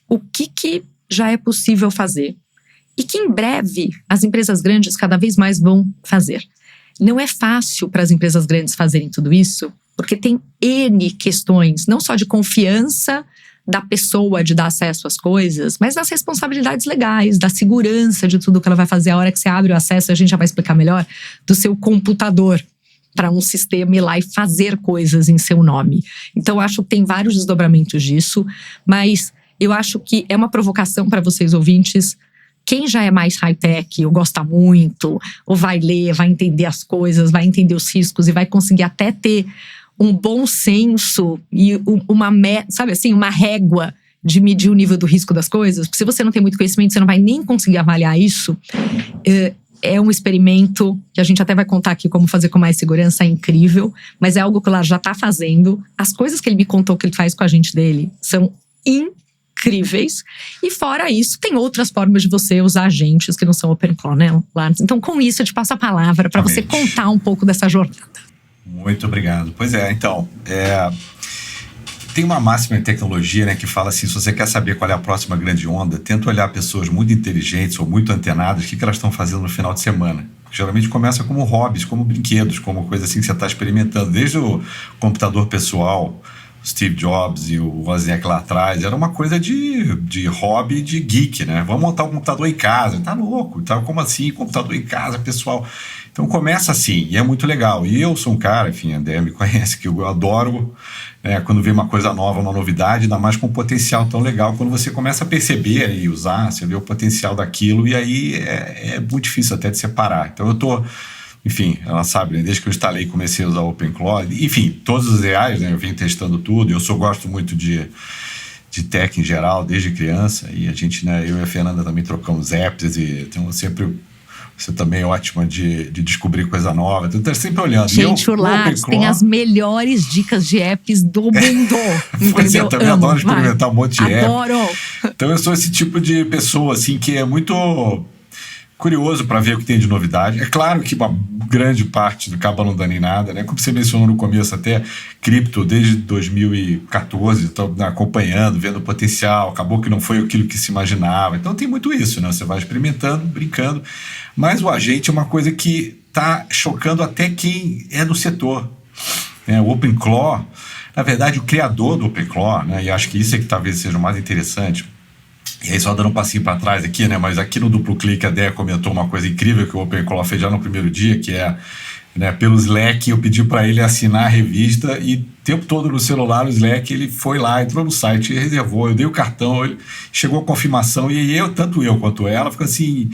A: o que já é possível fazer e que em breve as empresas grandes cada vez mais vão fazer. Não é fácil para as empresas grandes fazerem tudo isso, porque tem N questões, não só de confiança da pessoa de dar acesso às coisas, mas das responsabilidades legais, da segurança de tudo que ela vai fazer. A hora que você abre o acesso, a gente já vai explicar melhor, do seu computador para um sistema ir lá e fazer coisas em seu nome. Então, eu acho que tem vários desdobramentos disso, mas eu acho que é uma provocação para vocês ouvintes. Quem já é mais high-tech, ou gosta muito, ou vai ler, vai entender as coisas, vai entender os riscos e vai conseguir até ter um bom senso e sabe assim, uma régua de medir o nível do risco das coisas. Porque se você não tem muito conhecimento, você não vai nem conseguir avaliar isso. É um experimento que a gente até vai contar aqui como fazer com mais segurança, é incrível. Mas é algo que o Lars já está fazendo. As coisas que ele me contou que ele faz com a gente dele são incríveis. E fora isso, tem outras formas de você usar agentes que não são OpenClaw, né, Lars? Então, com isso, eu te passo a palavra para você contar um pouco dessa jornada.
C: Muito obrigado. Pois é, então, tem uma máxima em tecnologia, né, que fala assim, se você quer saber qual é a próxima grande onda, tenta olhar pessoas muito inteligentes ou muito antenadas, o que elas estão fazendo no final de semana. Geralmente começa como hobbies, como brinquedos, como coisa assim que você está experimentando, desde o computador pessoal, Steve Jobs e o Wozniak lá atrás, era uma coisa de hobby, de geek, né? Vamos montar um computador em casa. Tá louco? Tá, como assim? Computador em casa, pessoal? Então começa assim, e é muito legal. E eu sou um cara, enfim, a André me conhece, que eu adoro quando vê uma coisa nova, uma novidade, ainda mais com um potencial tão legal. Quando você começa a perceber e usar, você vê o potencial daquilo, e aí é muito difícil até de separar. Então eu tô... Enfim, ela sabe, né? Desde que eu instalei e comecei a usar o OpenClaw, enfim, todos os AIs, né? Eu vim testando tudo. Eu gosto muito de tech em geral, desde criança, e a gente, né, eu e a Fernanda também trocamos apps, e então você também é ótima de descobrir coisa nova, então tá sempre olhando.
A: Gente, o Lars tem as melhores dicas de apps do mundo.
C: Pois é, eu também adoro experimentar um monte de app.
A: Adoro!
C: Então eu sou esse tipo de pessoa, assim, que é muito curioso para ver o que tem de novidade. É claro que uma grande parte acaba não dando em nada, né? Como você mencionou no começo, até cripto, desde 2014, estou acompanhando, vendo o potencial, acabou que não foi aquilo que se imaginava. Então tem muito isso, né? Você vai experimentando, brincando, mas o agente é uma coisa que está chocando até quem é do setor. O OpenClaw, na verdade, o criador do OpenClaw, né? E acho que isso é que talvez seja o mais interessante. E aí, só dando um passinho para trás aqui, né? Mas aqui no Duplo Clique a Dea comentou uma coisa incrível que o OpenClaw fez já no primeiro dia, que é, né, pelo Slack, eu pedi para ele assinar a revista e o tempo todo no celular, o Slack, ele foi lá, entrou no site, reservou, eu dei o cartão, ele chegou a confirmação, e aí tanto eu quanto ela, ficou assim,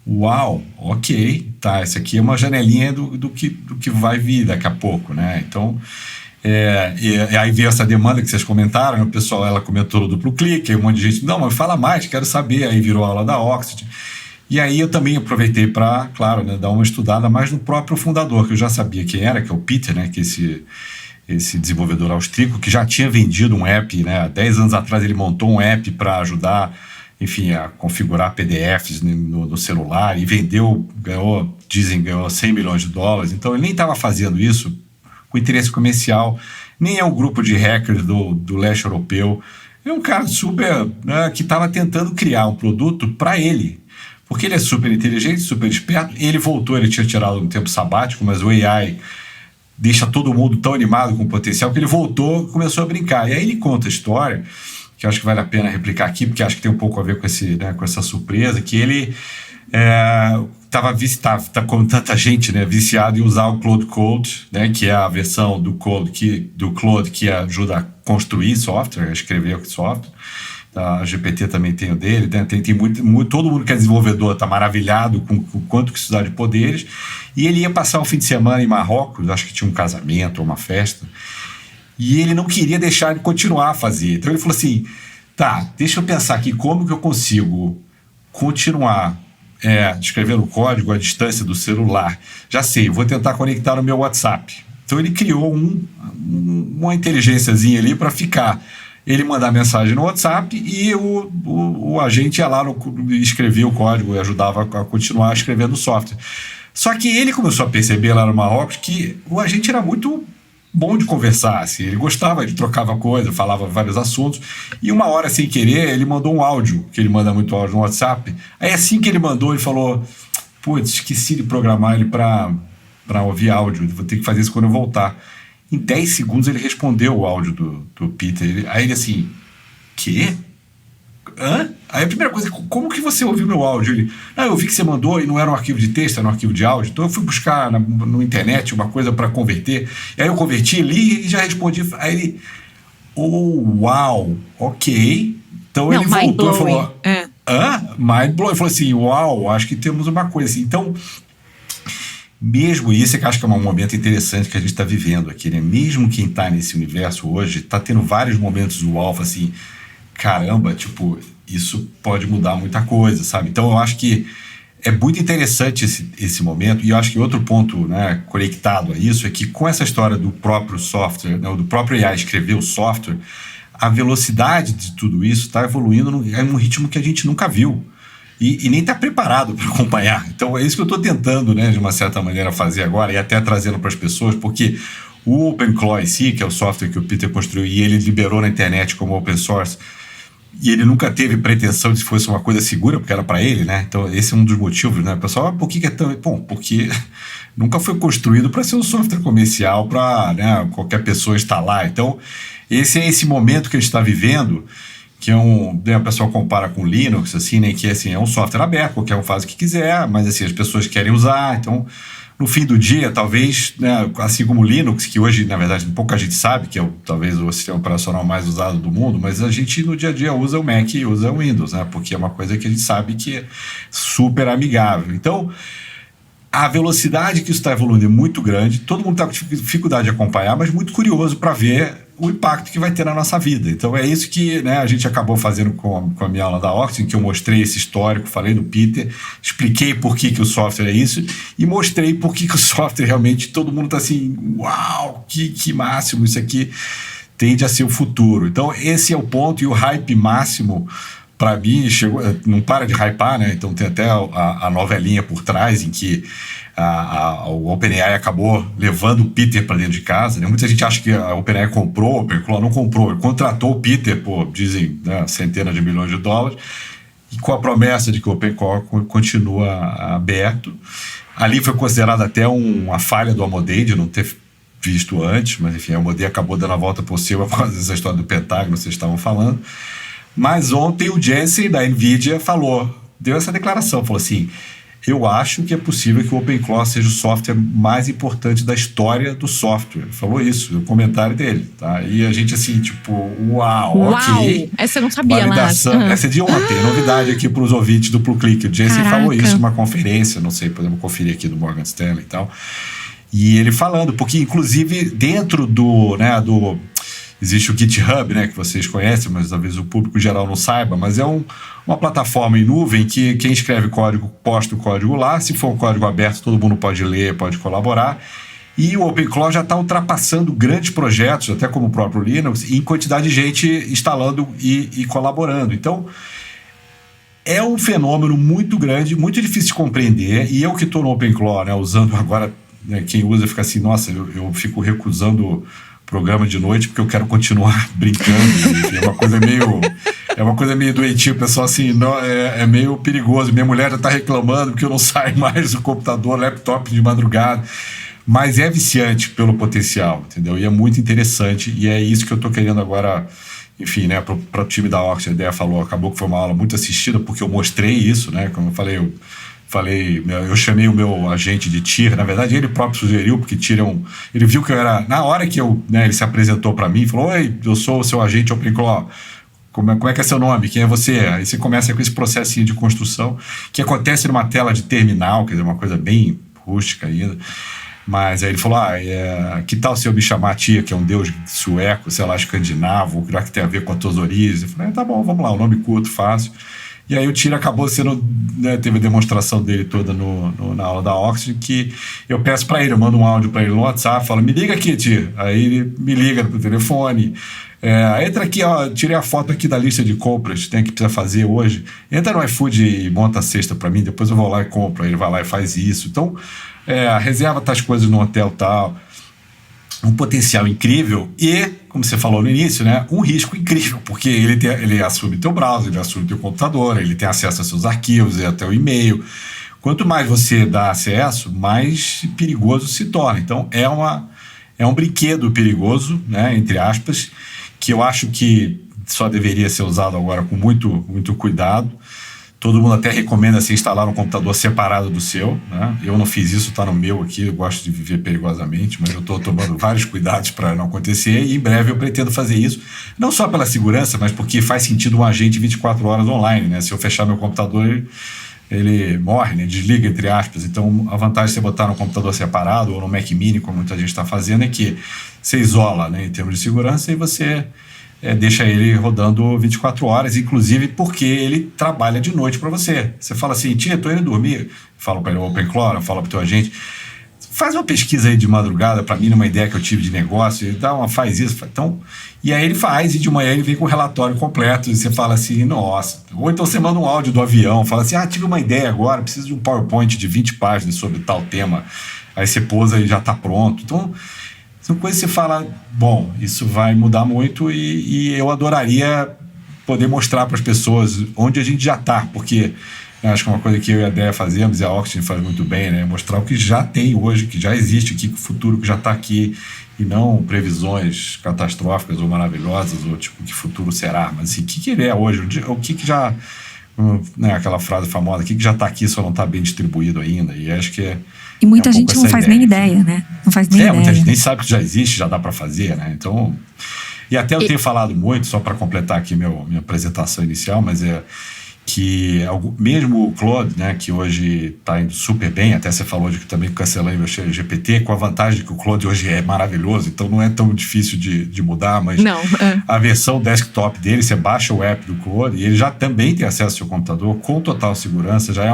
C: uau, ok, tá, essa aqui é uma janelinha do que vai vir daqui a pouco, né? Então... E aí veio essa demanda que vocês comentaram, né? O pessoal, ela comentou no Duplo Clique, aí um monte de gente, não, mas fala mais, quero saber, aí virou aula da Oxygen. E aí eu também aproveitei para, claro, né, dar uma estudada mais no próprio fundador, que eu já sabia quem era, que é o Peter, né, que esse desenvolvedor austríaco, que já tinha vendido um app, né, há 10 anos atrás ele montou um app para ajudar, enfim, a configurar PDFs no celular, e ganhou $100 milhões, então ele nem estava fazendo isso com interesse comercial, nem é um grupo de hackers do leste europeu, é um cara super, né, que estava tentando criar um produto para ele, porque ele é super inteligente, super esperto, ele tinha tirado um tempo sabático, mas o AI deixa todo mundo tão animado com o potencial que ele voltou e começou a brincar, e aí ele conta a história, que eu acho que vale a pena replicar aqui, porque acho que tem um pouco a ver com essa surpresa, que ele tá como tanta gente, né, viciado em usar o Claude Code, né, que é a versão do Claude que ajuda a construir software, a escrever software. A GPT também tem o dele, né? Tem muito, todo mundo que é desenvolvedor está maravilhado com o quanto que isso dá de poderes. E ele ia passar um fim de semana em Marrocos, acho que tinha um casamento ou uma festa, e ele não queria deixar de continuar a fazer. Então ele falou assim, tá, deixa eu pensar aqui como que eu consigo continuar escrevendo código à distância do celular. Já sei, vou tentar conectar no meu WhatsApp. Então ele criou uma inteligênciazinha ali para ficar. Ele mandar mensagem no WhatsApp e o agente ia lá e escrevia o código e ajudava a continuar escrevendo o software. Só que ele começou a perceber lá no Marrocos que o agente era muito bom de conversar, assim, ele gostava, ele trocava coisa, falava vários assuntos, e uma hora, sem querer, ele mandou um áudio, que ele manda muito áudio no WhatsApp. Aí assim que ele mandou, ele falou, putz, esqueci de programar ele para ouvir áudio, vou ter que fazer isso quando eu voltar. Em 10 segundos ele respondeu o áudio do Peter. Aí ele assim, quê? Hã? Aí a primeira coisa, como que você ouviu meu áudio? Ele, eu vi que você mandou e não era um arquivo de texto, era um arquivo de áudio. Então eu fui buscar na internet uma coisa para converter. E aí eu converti, li e já respondi. Aí ele, uau, ok. Então ele voltou e falou, mind blowing. Ele falou assim, uau, acho que temos uma coisa assim. Então, mesmo isso, é que acho que é um momento interessante que a gente está vivendo aqui, né? Mesmo quem está nesse universo hoje, está tendo vários momentos do alfa, assim, caramba, tipo, isso pode mudar muita coisa, sabe? Então eu acho que é muito interessante esse momento, e eu acho que outro ponto, né, conectado a isso é que com essa história do próprio software, né, do próprio AI escrever o software, a velocidade de tudo isso está evoluindo num ritmo que a gente nunca viu. E nem está preparado para acompanhar. Então é isso que eu estou tentando, né, de uma certa maneira, fazer agora, e até trazendo para as pessoas, porque o OpenClaw em si, que é o software que o Peter construiu e ele liberou na internet como open source, e ele nunca teve pretensão de que fosse uma coisa segura, porque era para ele, né? Então esse é um dos motivos, né? O pessoal, por que é tão... Bom, porque nunca foi construído para ser um software comercial para, né, qualquer pessoa instalar. Então, esse é esse momento que a gente está vivendo, que é né, o pessoal compara com Linux, assim, né, que assim, é um software aberto, qualquer um faz o que quiser, mas assim, as pessoas querem usar. Então, no fim do dia, talvez, né, assim como o Linux, que hoje, na verdade, pouca gente sabe, que é talvez o sistema operacional mais usado do mundo, mas a gente no dia a dia usa o Mac e usa o Windows, né, porque é uma coisa que a gente sabe que é super amigável. Então, a velocidade que isso está evoluindo é muito grande, todo mundo está com dificuldade de acompanhar, mas muito curioso para ver o impacto que vai ter na nossa vida. Então é isso que, né, a gente acabou fazendo com a minha aula da Oxygen, que eu mostrei esse histórico, falei do Peter, expliquei por que o software é isso e mostrei por que o software realmente, todo mundo está assim, uau, que máximo, isso aqui tende a ser o futuro. Então esse é o ponto, e o hype máximo para mim, não para de hypar, né? Então tem até a novelinha por trás em que o OpenAI acabou levando o Peter para dentro de casa, né? Muita gente acha que a OpenAI comprou, o OpenClaw não comprou, ele contratou o Peter por, dizem, né, centenas de milhões de dólares, e com a promessa de que o OpenClaw continua aberto. Ali foi considerada até uma falha do Amodei de não ter visto antes, mas enfim, o Amodei acabou dando a volta por cima por causa dessa história do Pentágono que vocês estavam falando. Mas ontem o Jensen da NVIDIA deu essa declaração, falou assim, eu acho que é possível que o OpenClaw seja o software mais importante da história do software. Ele falou isso, no comentário dele, tá? E a gente assim, tipo, uau, ok.
A: Essa eu não sabia,
C: validação, essa é de ontem, novidade aqui para os ouvintes do PluClick. O Jensen falou isso numa conferência, não sei, podemos conferir aqui do Morgan Stanley e tal. E ele falando, porque inclusive dentro existe o GitHub, né, que vocês conhecem, mas talvez o público geral não saiba, mas é uma plataforma em nuvem que quem escreve código posta o código lá, se for um código aberto todo mundo pode ler, pode colaborar, e o OpenClaw já está ultrapassando grandes projetos, até como o próprio Linux, em quantidade de gente instalando e colaborando. Então, é um fenômeno muito grande, muito difícil de compreender, e eu que estou no OpenClaw, né, usando agora, né, quem usa fica assim, nossa, eu fico recusando programa de noite porque eu quero continuar brincando. É uma coisa meio doentia, o pessoal assim, não, é meio perigoso. Minha mulher já está reclamando porque eu não saio mais do computador, laptop de madrugada, mas é viciante pelo potencial, entendeu? E é muito interessante, e é isso que eu estou querendo agora, enfim, né, para o time da Oxygen. A ideia falou, acabou que foi uma aula muito assistida porque eu mostrei isso, né, como eu falei, eu chamei o meu agente de TIR, na verdade ele próprio sugeriu, porque TIR ele viu que eu era, na hora que ele se apresentou para mim, falou, oi, eu sou o seu agente OpenClaw, como é que é seu nome, quem é você? Aí você começa com esse processinho de construção, que acontece numa tela de terminal, quer dizer, uma coisa bem rústica ainda, mas aí ele falou, que tal se eu me chamar TIR, que é um deus sueco, sei lá, escandinavo, que tem a ver com as tuas origens? Eu falei, tá bom, vamos lá, um nome curto, fácil. E aí o TIR acabou sendo, né, teve a demonstração dele toda na aula da Oxygen, que eu peço para ele, eu mando um áudio para ele no WhatsApp, falo, me liga aqui, TIR. Aí ele me liga pro telefone, entra aqui, ó, tirei a foto aqui da lista de compras que precisa fazer hoje, entra no iFood e monta a cesta para mim, depois eu vou lá e compro. Aí ele vai lá e faz isso. Então, reserva tais coisas no hotel tal. Um potencial incrível e, como você falou no início, né, um risco incrível, porque ele assume teu browser, ele assume teu computador, ele tem acesso a seus arquivos, até o e-mail. Quanto mais você dá acesso, mais perigoso se torna. Então, é um brinquedo perigoso, né, entre aspas, que eu acho que só deveria ser usado agora com muito, muito cuidado. Todo mundo até recomenda assim, instalar um computador separado do seu, né? Eu não fiz isso, está no meu aqui, eu gosto de viver perigosamente, mas eu estou tomando vários cuidados para não acontecer, e em breve eu pretendo fazer isso, não só pela segurança, mas porque faz sentido um agente 24 horas online, né? Se eu fechar meu computador, ele morre, né? Desliga, entre aspas. Então, a vantagem de você botar no computador separado ou no Mac Mini, como muita gente está fazendo, é que você isola, né, em termos de segurança, e você deixa ele rodando 24 horas, inclusive porque ele trabalha de noite para você. Você fala assim, tia, tô indo dormir. Fala para ele, OpenClaw, fala para o teu agente, faz uma pesquisa aí de madrugada para mim, numa ideia que eu tive de negócio, ele faz isso. Então, e aí ele faz, e de manhã ele vem com o relatório completo, e você fala assim, nossa. Ou então você manda um áudio do avião, fala assim, tive uma ideia agora, preciso de um PowerPoint de 20 páginas sobre tal tema. Aí você pousa e já está pronto. Então, são coisas que você fala, bom, isso vai mudar muito, e eu adoraria poder mostrar para as pessoas onde a gente já está, porque Eu acho que uma coisa que eu e a Déia fazemos, e a Oxygen faz muito bem, né? Mostrar o que já tem hoje, que já existe aqui, o futuro que já está aqui, e não previsões catastróficas ou maravilhosas, ou tipo, que futuro será, mas assim, o que ele é hoje, o que já, né, aquela frase famosa, o que já está aqui só não está bem distribuído ainda, e acho que
B: E muita gente não faz nem ideia, né? Não faz nem ideia.
C: Muita gente nem sabe que já existe, já dá para fazer, né? Então, e até eu tenho falado muito, só para completar aqui minha apresentação inicial, mas que mesmo o Claude, né, que hoje está indo super bem, até você falou de que também cancelando o GPT, com a vantagem de que o Claude hoje é maravilhoso, então não é tão difícil de mudar, mas a versão desktop dele, você baixa o app do Claude e ele já também tem acesso ao seu computador com total segurança, já é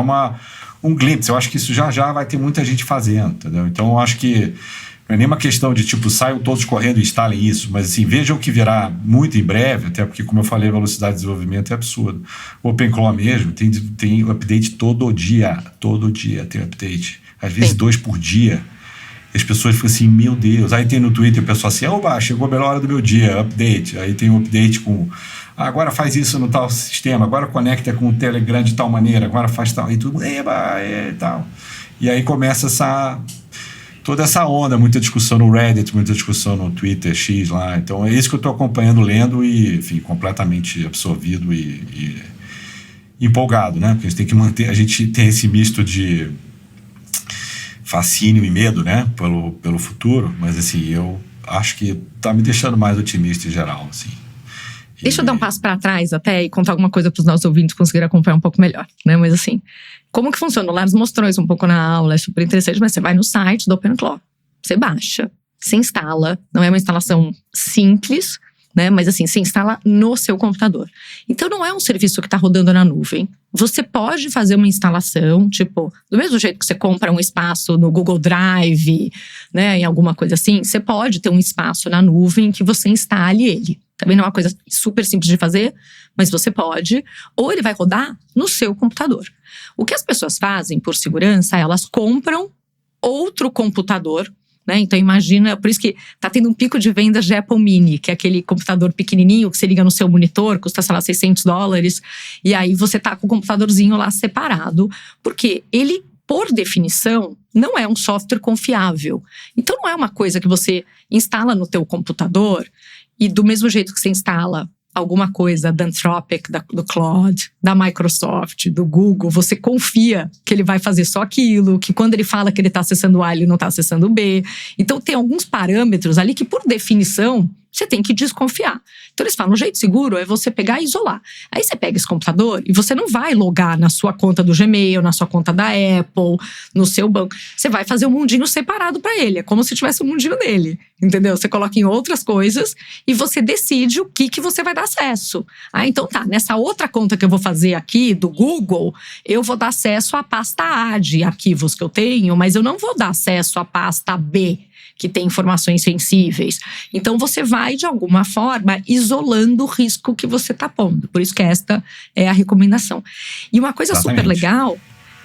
C: um glimpse. Eu acho que isso já vai ter muita gente fazendo, entendeu? Então eu acho que não é nem uma questão de tipo, saiam todos correndo e instalem isso, mas assim, vejam o que virá muito em breve, até porque, como eu falei, a velocidade de desenvolvimento é absurda. O OpenClaw mesmo tem update todo dia tem update. Às vezes 2 por dia. As pessoas ficam assim, meu Deus. Aí tem no Twitter o pessoal assim, oba, chegou a melhor hora do meu dia, update. Aí tem um update com, agora faz isso no tal sistema, agora conecta com o Telegram de tal maneira, agora faz tal, e tudo, e tal. E aí começa toda essa onda, muita discussão no Reddit, muita discussão no Twitter X lá. Então é isso que eu estou acompanhando, lendo e, enfim, completamente absorvido e empolgado, né? Porque a gente tem esse misto de fascínio e medo, né? Pelo futuro, mas assim, eu acho que tá me deixando mais otimista em geral, assim.
A: Deixa eu dar um passo para trás até e contar alguma coisa para os nossos ouvintes conseguirem acompanhar um pouco melhor, né? Mas assim, como que funciona? O Lars mostrou isso um pouco na aula, é super interessante, mas você vai no site do OpenClaw, você baixa, você instala, não é uma instalação simples, né? Mas assim, você instala no seu computador. Então não é um serviço que está rodando na nuvem. Você pode fazer uma instalação, tipo, do mesmo jeito que você compra um espaço no Google Drive, né? Em alguma coisa assim, você pode ter um espaço na nuvem que você instale ele. Também não é uma coisa super simples de fazer, mas você pode. Ou ele vai rodar no seu computador. O que as pessoas fazem por segurança, elas compram outro computador, né? Então imagina, por isso que tá tendo um pico de vendas de Apple Mini, que é aquele computador pequenininho que você liga no seu monitor, custa, sei lá, $600. E aí você tá com o computadorzinho lá separado, porque ele, por definição, não é um software confiável. Então não é uma coisa que você instala no teu computador e do mesmo jeito que você instala alguma coisa da Anthropic, do Claude, da Microsoft, do Google, você confia que ele vai fazer só aquilo, que quando ele fala que ele está acessando A, ele não está acessando B. Então tem alguns parâmetros ali que, por definição, você tem que desconfiar. Então eles falam, o jeito seguro é você pegar e isolar. Aí você pega esse computador e você não vai logar na sua conta do Gmail, na sua conta da Apple, no seu banco. Você vai fazer um mundinho separado para ele. É como se tivesse um mundinho dele, entendeu? Você coloca em outras coisas e você decide o que você vai dar acesso. Ah, então tá, nessa outra conta que eu vou fazer aqui, do Google, eu vou dar acesso à pasta A de arquivos que eu tenho, mas eu não vou dar acesso à pasta B, que tem informações sensíveis. Então você vai, de alguma forma, isolando o risco que você está pondo. Por isso que esta é a recomendação. E uma coisa super legal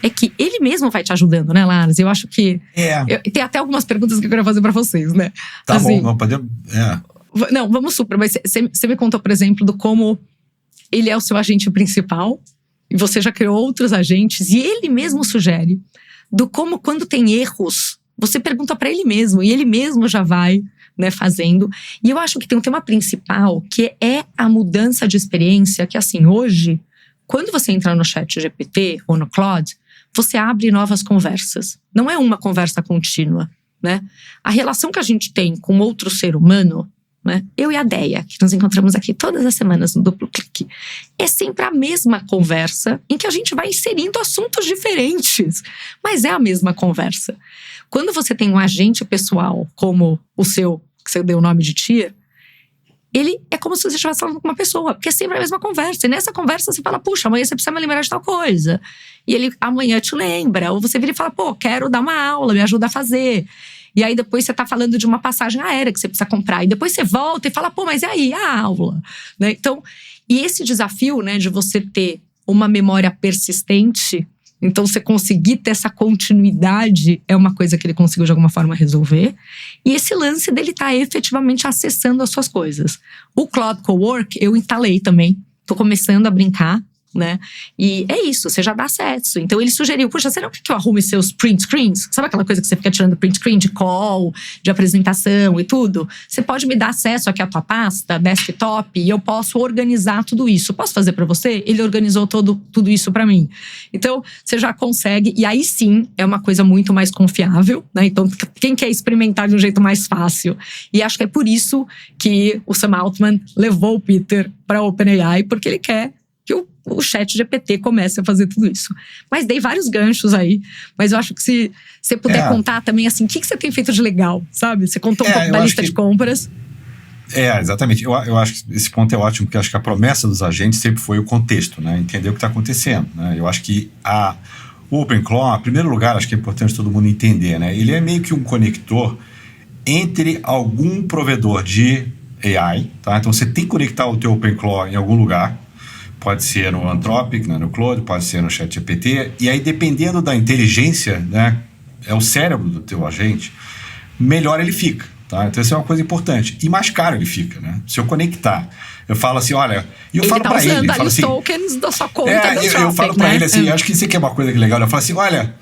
A: é que ele mesmo vai te ajudando, né, Lars? Eu acho que… tem até algumas perguntas que eu quero fazer para vocês, né?
C: Tá
A: assim,
C: bom, não podemos…
A: Não, vamos super. Mas você me contou, por exemplo, do como ele é o seu agente principal e você já criou outros agentes. E ele mesmo sugere do como, quando tem erros, você pergunta para ele mesmo e ele mesmo já vai, né, fazendo. E eu acho que tem um tema principal que é a mudança de experiência, que assim, hoje, quando você entra no ChatGPT ou no Claude, você abre novas conversas. Não é uma conversa contínua, né? A relação que a gente tem com outro ser humano, né, eu e a Déia, que nos encontramos aqui todas as semanas no Duplo Clique, é sempre a mesma conversa em que a gente vai inserindo assuntos diferentes, mas é a mesma conversa. Quando você tem um agente pessoal como o seu, que você deu o nome de Tia, ele é como se você estivesse falando com uma pessoa, porque é sempre a mesma conversa. E nessa conversa você fala, puxa, amanhã você precisa me lembrar de tal coisa. E ele amanhã te lembra. Ou você vira e fala, pô, quero dar uma aula, me ajuda a fazer. E aí depois você tá falando de uma passagem aérea que você precisa comprar. E depois você volta e fala, pô, mas e aí, a aula? Né? Então, e esse desafio, né, de você ter uma memória persistente, então você conseguir ter essa continuidade é uma coisa que ele conseguiu de alguma forma resolver. E esse lance dele tá efetivamente acessando as suas coisas. O Claude Cowork eu instalei também. Tô começando a brincar. né? E é isso, você já dá acesso. Então ele sugeriu, puxa, será que eu arrume seus print screens? Sabe aquela coisa que você fica tirando print screen de call, de apresentação e tudo? Você pode me dar acesso aqui à tua pasta, desktop, e eu posso organizar tudo isso. Posso fazer para você? Ele organizou tudo isso para mim. Então você já consegue, e aí sim é uma coisa muito mais confiável, né? Então quem quer experimentar de um jeito mais fácil? E acho que é por isso que o Sam Altman levou o Peter para a OpenAI, porque ele quer que o ChatGPT comece a fazer tudo isso. Mas dei vários ganchos aí. Mas eu acho que se você puder contar também, assim, o que você tem feito de legal, sabe? Você contou um pouco da lista de compras.
C: Exatamente. Eu acho que esse ponto é ótimo, porque eu acho que a promessa dos agentes sempre foi o contexto, né? Entender o que está acontecendo, né? Eu acho que o OpenClaw, em primeiro lugar, acho que é importante todo mundo entender, né? Ele é meio que um conector entre algum provedor de AI, tá? Então você tem que conectar o teu OpenClaw em algum lugar. Pode ser no Anthropic, no Claude, pode ser no ChatGPT. E aí, dependendo da inteligência, né, é o cérebro do teu agente, melhor ele fica, tá? Então isso é uma coisa importante. E mais caro ele fica, né? Se eu conectar, eu falo assim, olha... E eu falo para ele...
A: Ele tá usando ali os
C: assim,
A: tokens da sua conta do Anthropic,
C: eu falo para ele assim, acho que isso aqui é uma coisa legal. Eu falo assim, olha...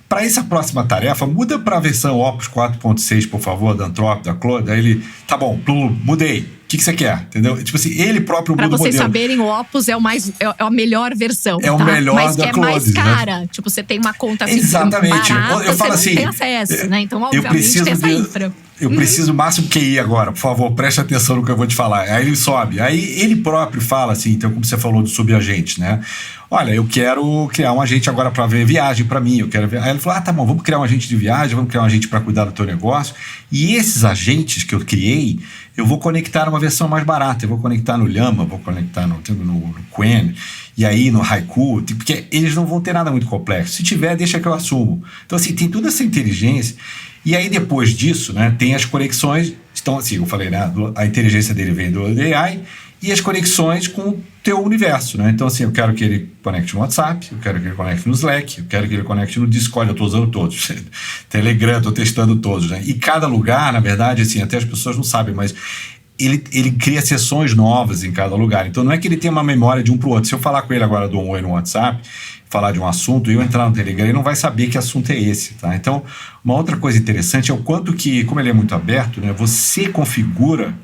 C: Para essa próxima tarefa, muda para a versão Opus 4.6, por favor, da Anthropic, da Claude. Aí ele, tá bom, mudei. O que você quer? Entendeu? Tipo assim, ele próprio muda o modelo.
A: Para vocês saberem, o Opus é a melhor versão.
C: É o melhor
A: mas
C: da
A: que é
C: Claude,
A: mais cara. Né? Tipo, você tem uma conta assim,
C: exatamente.
A: barata,
C: eu falo
A: você
C: assim,
A: não tem acesso, né? Então, obviamente, tem essa infra.
C: Eu preciso o máximo QI agora, por favor, preste atenção no que eu vou te falar. Aí ele sobe. Aí ele próprio fala assim, então, como você falou do subagente, né? Olha, eu quero criar um agente agora para ver viagem para mim. Aí ele falou, tá bom, vamos criar um agente de viagem, vamos criar um agente para cuidar do teu negócio. E esses agentes que eu criei, eu vou conectar numa versão mais barata. Eu vou conectar no Llama, vou conectar no Qwen, e aí no Haiku, porque eles não vão ter nada muito complexo. Se tiver, deixa que eu assumo. Então, assim, tem toda essa inteligência. E aí, depois disso, né, tem as conexões. Então, assim, eu falei, né, a inteligência dele vem do AI e as conexões com o teu universo, né? Então, assim, eu quero que ele conecte no WhatsApp, eu quero que ele conecte no Slack, eu quero que ele conecte no Discord, eu estou usando todos. Telegram, estou testando todos, né? E cada lugar, na verdade, assim, até as pessoas não sabem, mas ele cria sessões novas em cada lugar. Então, não é que ele tenha uma memória de um para o outro. Se eu falar com ele agora do Oi no WhatsApp, falar de um assunto e eu entrar no Telegram, ele não vai saber que assunto é esse, tá? Então, uma outra coisa interessante é o quanto que, como ele é muito aberto, né, você configura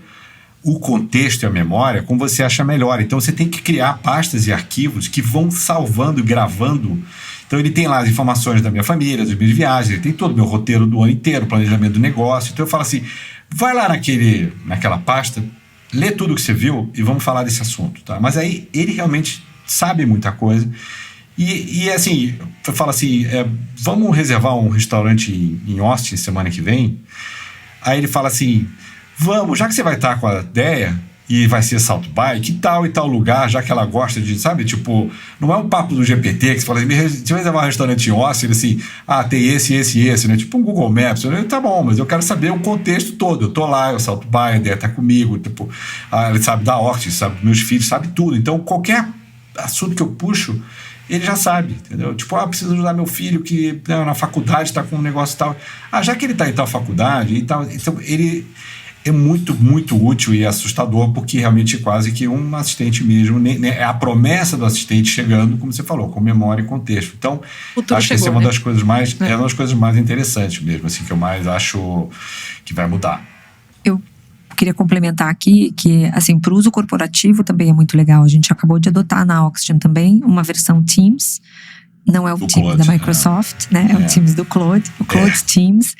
C: o contexto e a memória como você acha melhor. Então, você tem que criar pastas e arquivos que vão salvando e gravando. Então, ele tem lá as informações da minha família, das minhas viagens, ele tem todo o meu roteiro do ano inteiro, planejamento do negócio. Então, eu falo assim, vai lá naquela pasta, lê tudo que você viu e vamos falar desse assunto, tá? Mas aí, ele realmente sabe muita coisa. E assim, eu falo assim, vamos reservar um restaurante em Austin semana que vem? Aí ele fala assim, vamos, já que você vai estar com a ideia e vai ser South By, que tal e tal lugar, já que ela gosta de, sabe, tipo, não é um papo do GPT que você fala assim, você vai reservar um restaurante em Austin, assim, tem esse, né, tipo um Google Maps, tá bom, mas eu quero saber o contexto todo, eu tô lá, eu South By, a ideia tá comigo, tipo, ele sabe da Austin, sabe, meus filhos, sabe tudo, então qualquer assunto que eu puxo, ele já sabe, entendeu? Tipo, preciso ajudar meu filho que na faculdade está com um negócio tal. Já que ele está em tal faculdade e tal, então ele é muito, muito útil e assustador, porque realmente é quase que um assistente mesmo, né? É a promessa do assistente chegando, como você falou, com memória e contexto. Então, acho que essa é uma das coisas mais, é uma das coisas mais interessantes mesmo, assim, que eu mais acho que vai mudar.
B: Eu queria complementar aqui que, assim, para o uso corporativo também é muito legal. A gente acabou de adotar na Oxygen também uma versão Teams. Não é o Teams da Microsoft, né? É o Teams do Claude, o Claude Teams.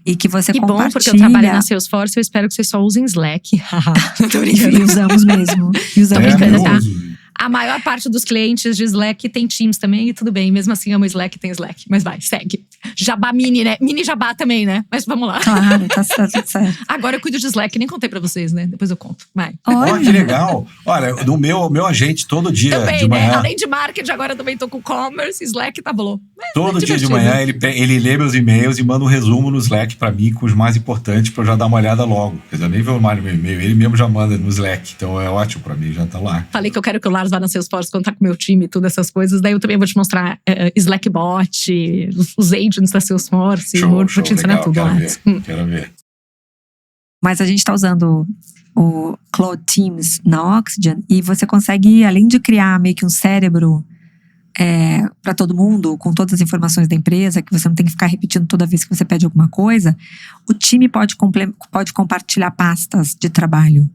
B: E que você compartilha...
A: Que bom, porque eu trabalho na Salesforce, eu espero que vocês só usem Slack.
B: E usamos mesmo.
A: Tá? A maior parte dos clientes de Slack tem Teams também, e tudo bem. Mesmo assim, amo Slack, tem Slack. Mas vai, segue. Jabá mini, né? Mini jabá também, né? Mas vamos lá.
B: Claro, tá certo.
A: Agora eu cuido de Slack, nem contei pra vocês, né? Depois eu conto. Vai.
C: Olha, que legal. Olha, do meu agente, todo dia
A: também,
C: de manhã…
A: Né? Além de marketing, agora eu também tô com commerce, Slack tá bom.
C: Todo dia de manhã ele lê meus e-mails e manda um resumo no Slack pra mim, com os mais importantes, pra eu já dar uma olhada logo. Quer dizer, eu nem vejo mais no meu e-mail, ele mesmo já manda no Slack. Então é ótimo pra mim, já tá lá.
A: Falei que eu quero que o Lars vá na Salesforce contar com o meu time e tudo, essas coisas. Daí eu também vou te mostrar Slackbot, os agents da Salesforce.
C: Show,
A: vou te ensinar
C: legal,
A: tudo, Lars.
C: Quero ver.
B: Mas a gente tá usando o Claude Teams na Oxygen, e você consegue, além de criar meio que um cérebro para todo mundo, com todas as informações da empresa, que você não tem que ficar repetindo toda vez que você pede alguma coisa, o time pode compartilhar pastas de trabalho.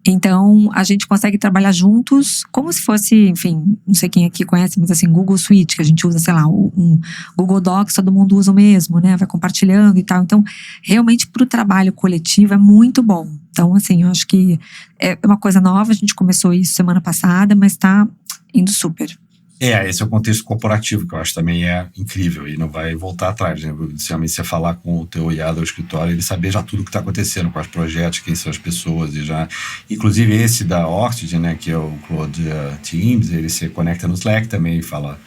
B: Então, a gente consegue trabalhar juntos, como se fosse, enfim, não sei quem aqui conhece, mas assim, Google Suite, que a gente usa, sei lá, um Google Docs, todo mundo usa o mesmo, né? Vai compartilhando e tal. Então, realmente, para o trabalho coletivo é muito bom. Então, assim, eu acho que é uma coisa nova, a gente começou isso semana passada, mas tá indo super.
C: Esse é o contexto corporativo, que eu acho também é incrível e não vai voltar atrás, né? Realmente você falar com o teu IA do escritório, ele saber já tudo o que está acontecendo com os projetos, quem são as pessoas e já... Inclusive esse da Oxygen, né, que é o Claude Teams, ele se conecta no Slack também e fala: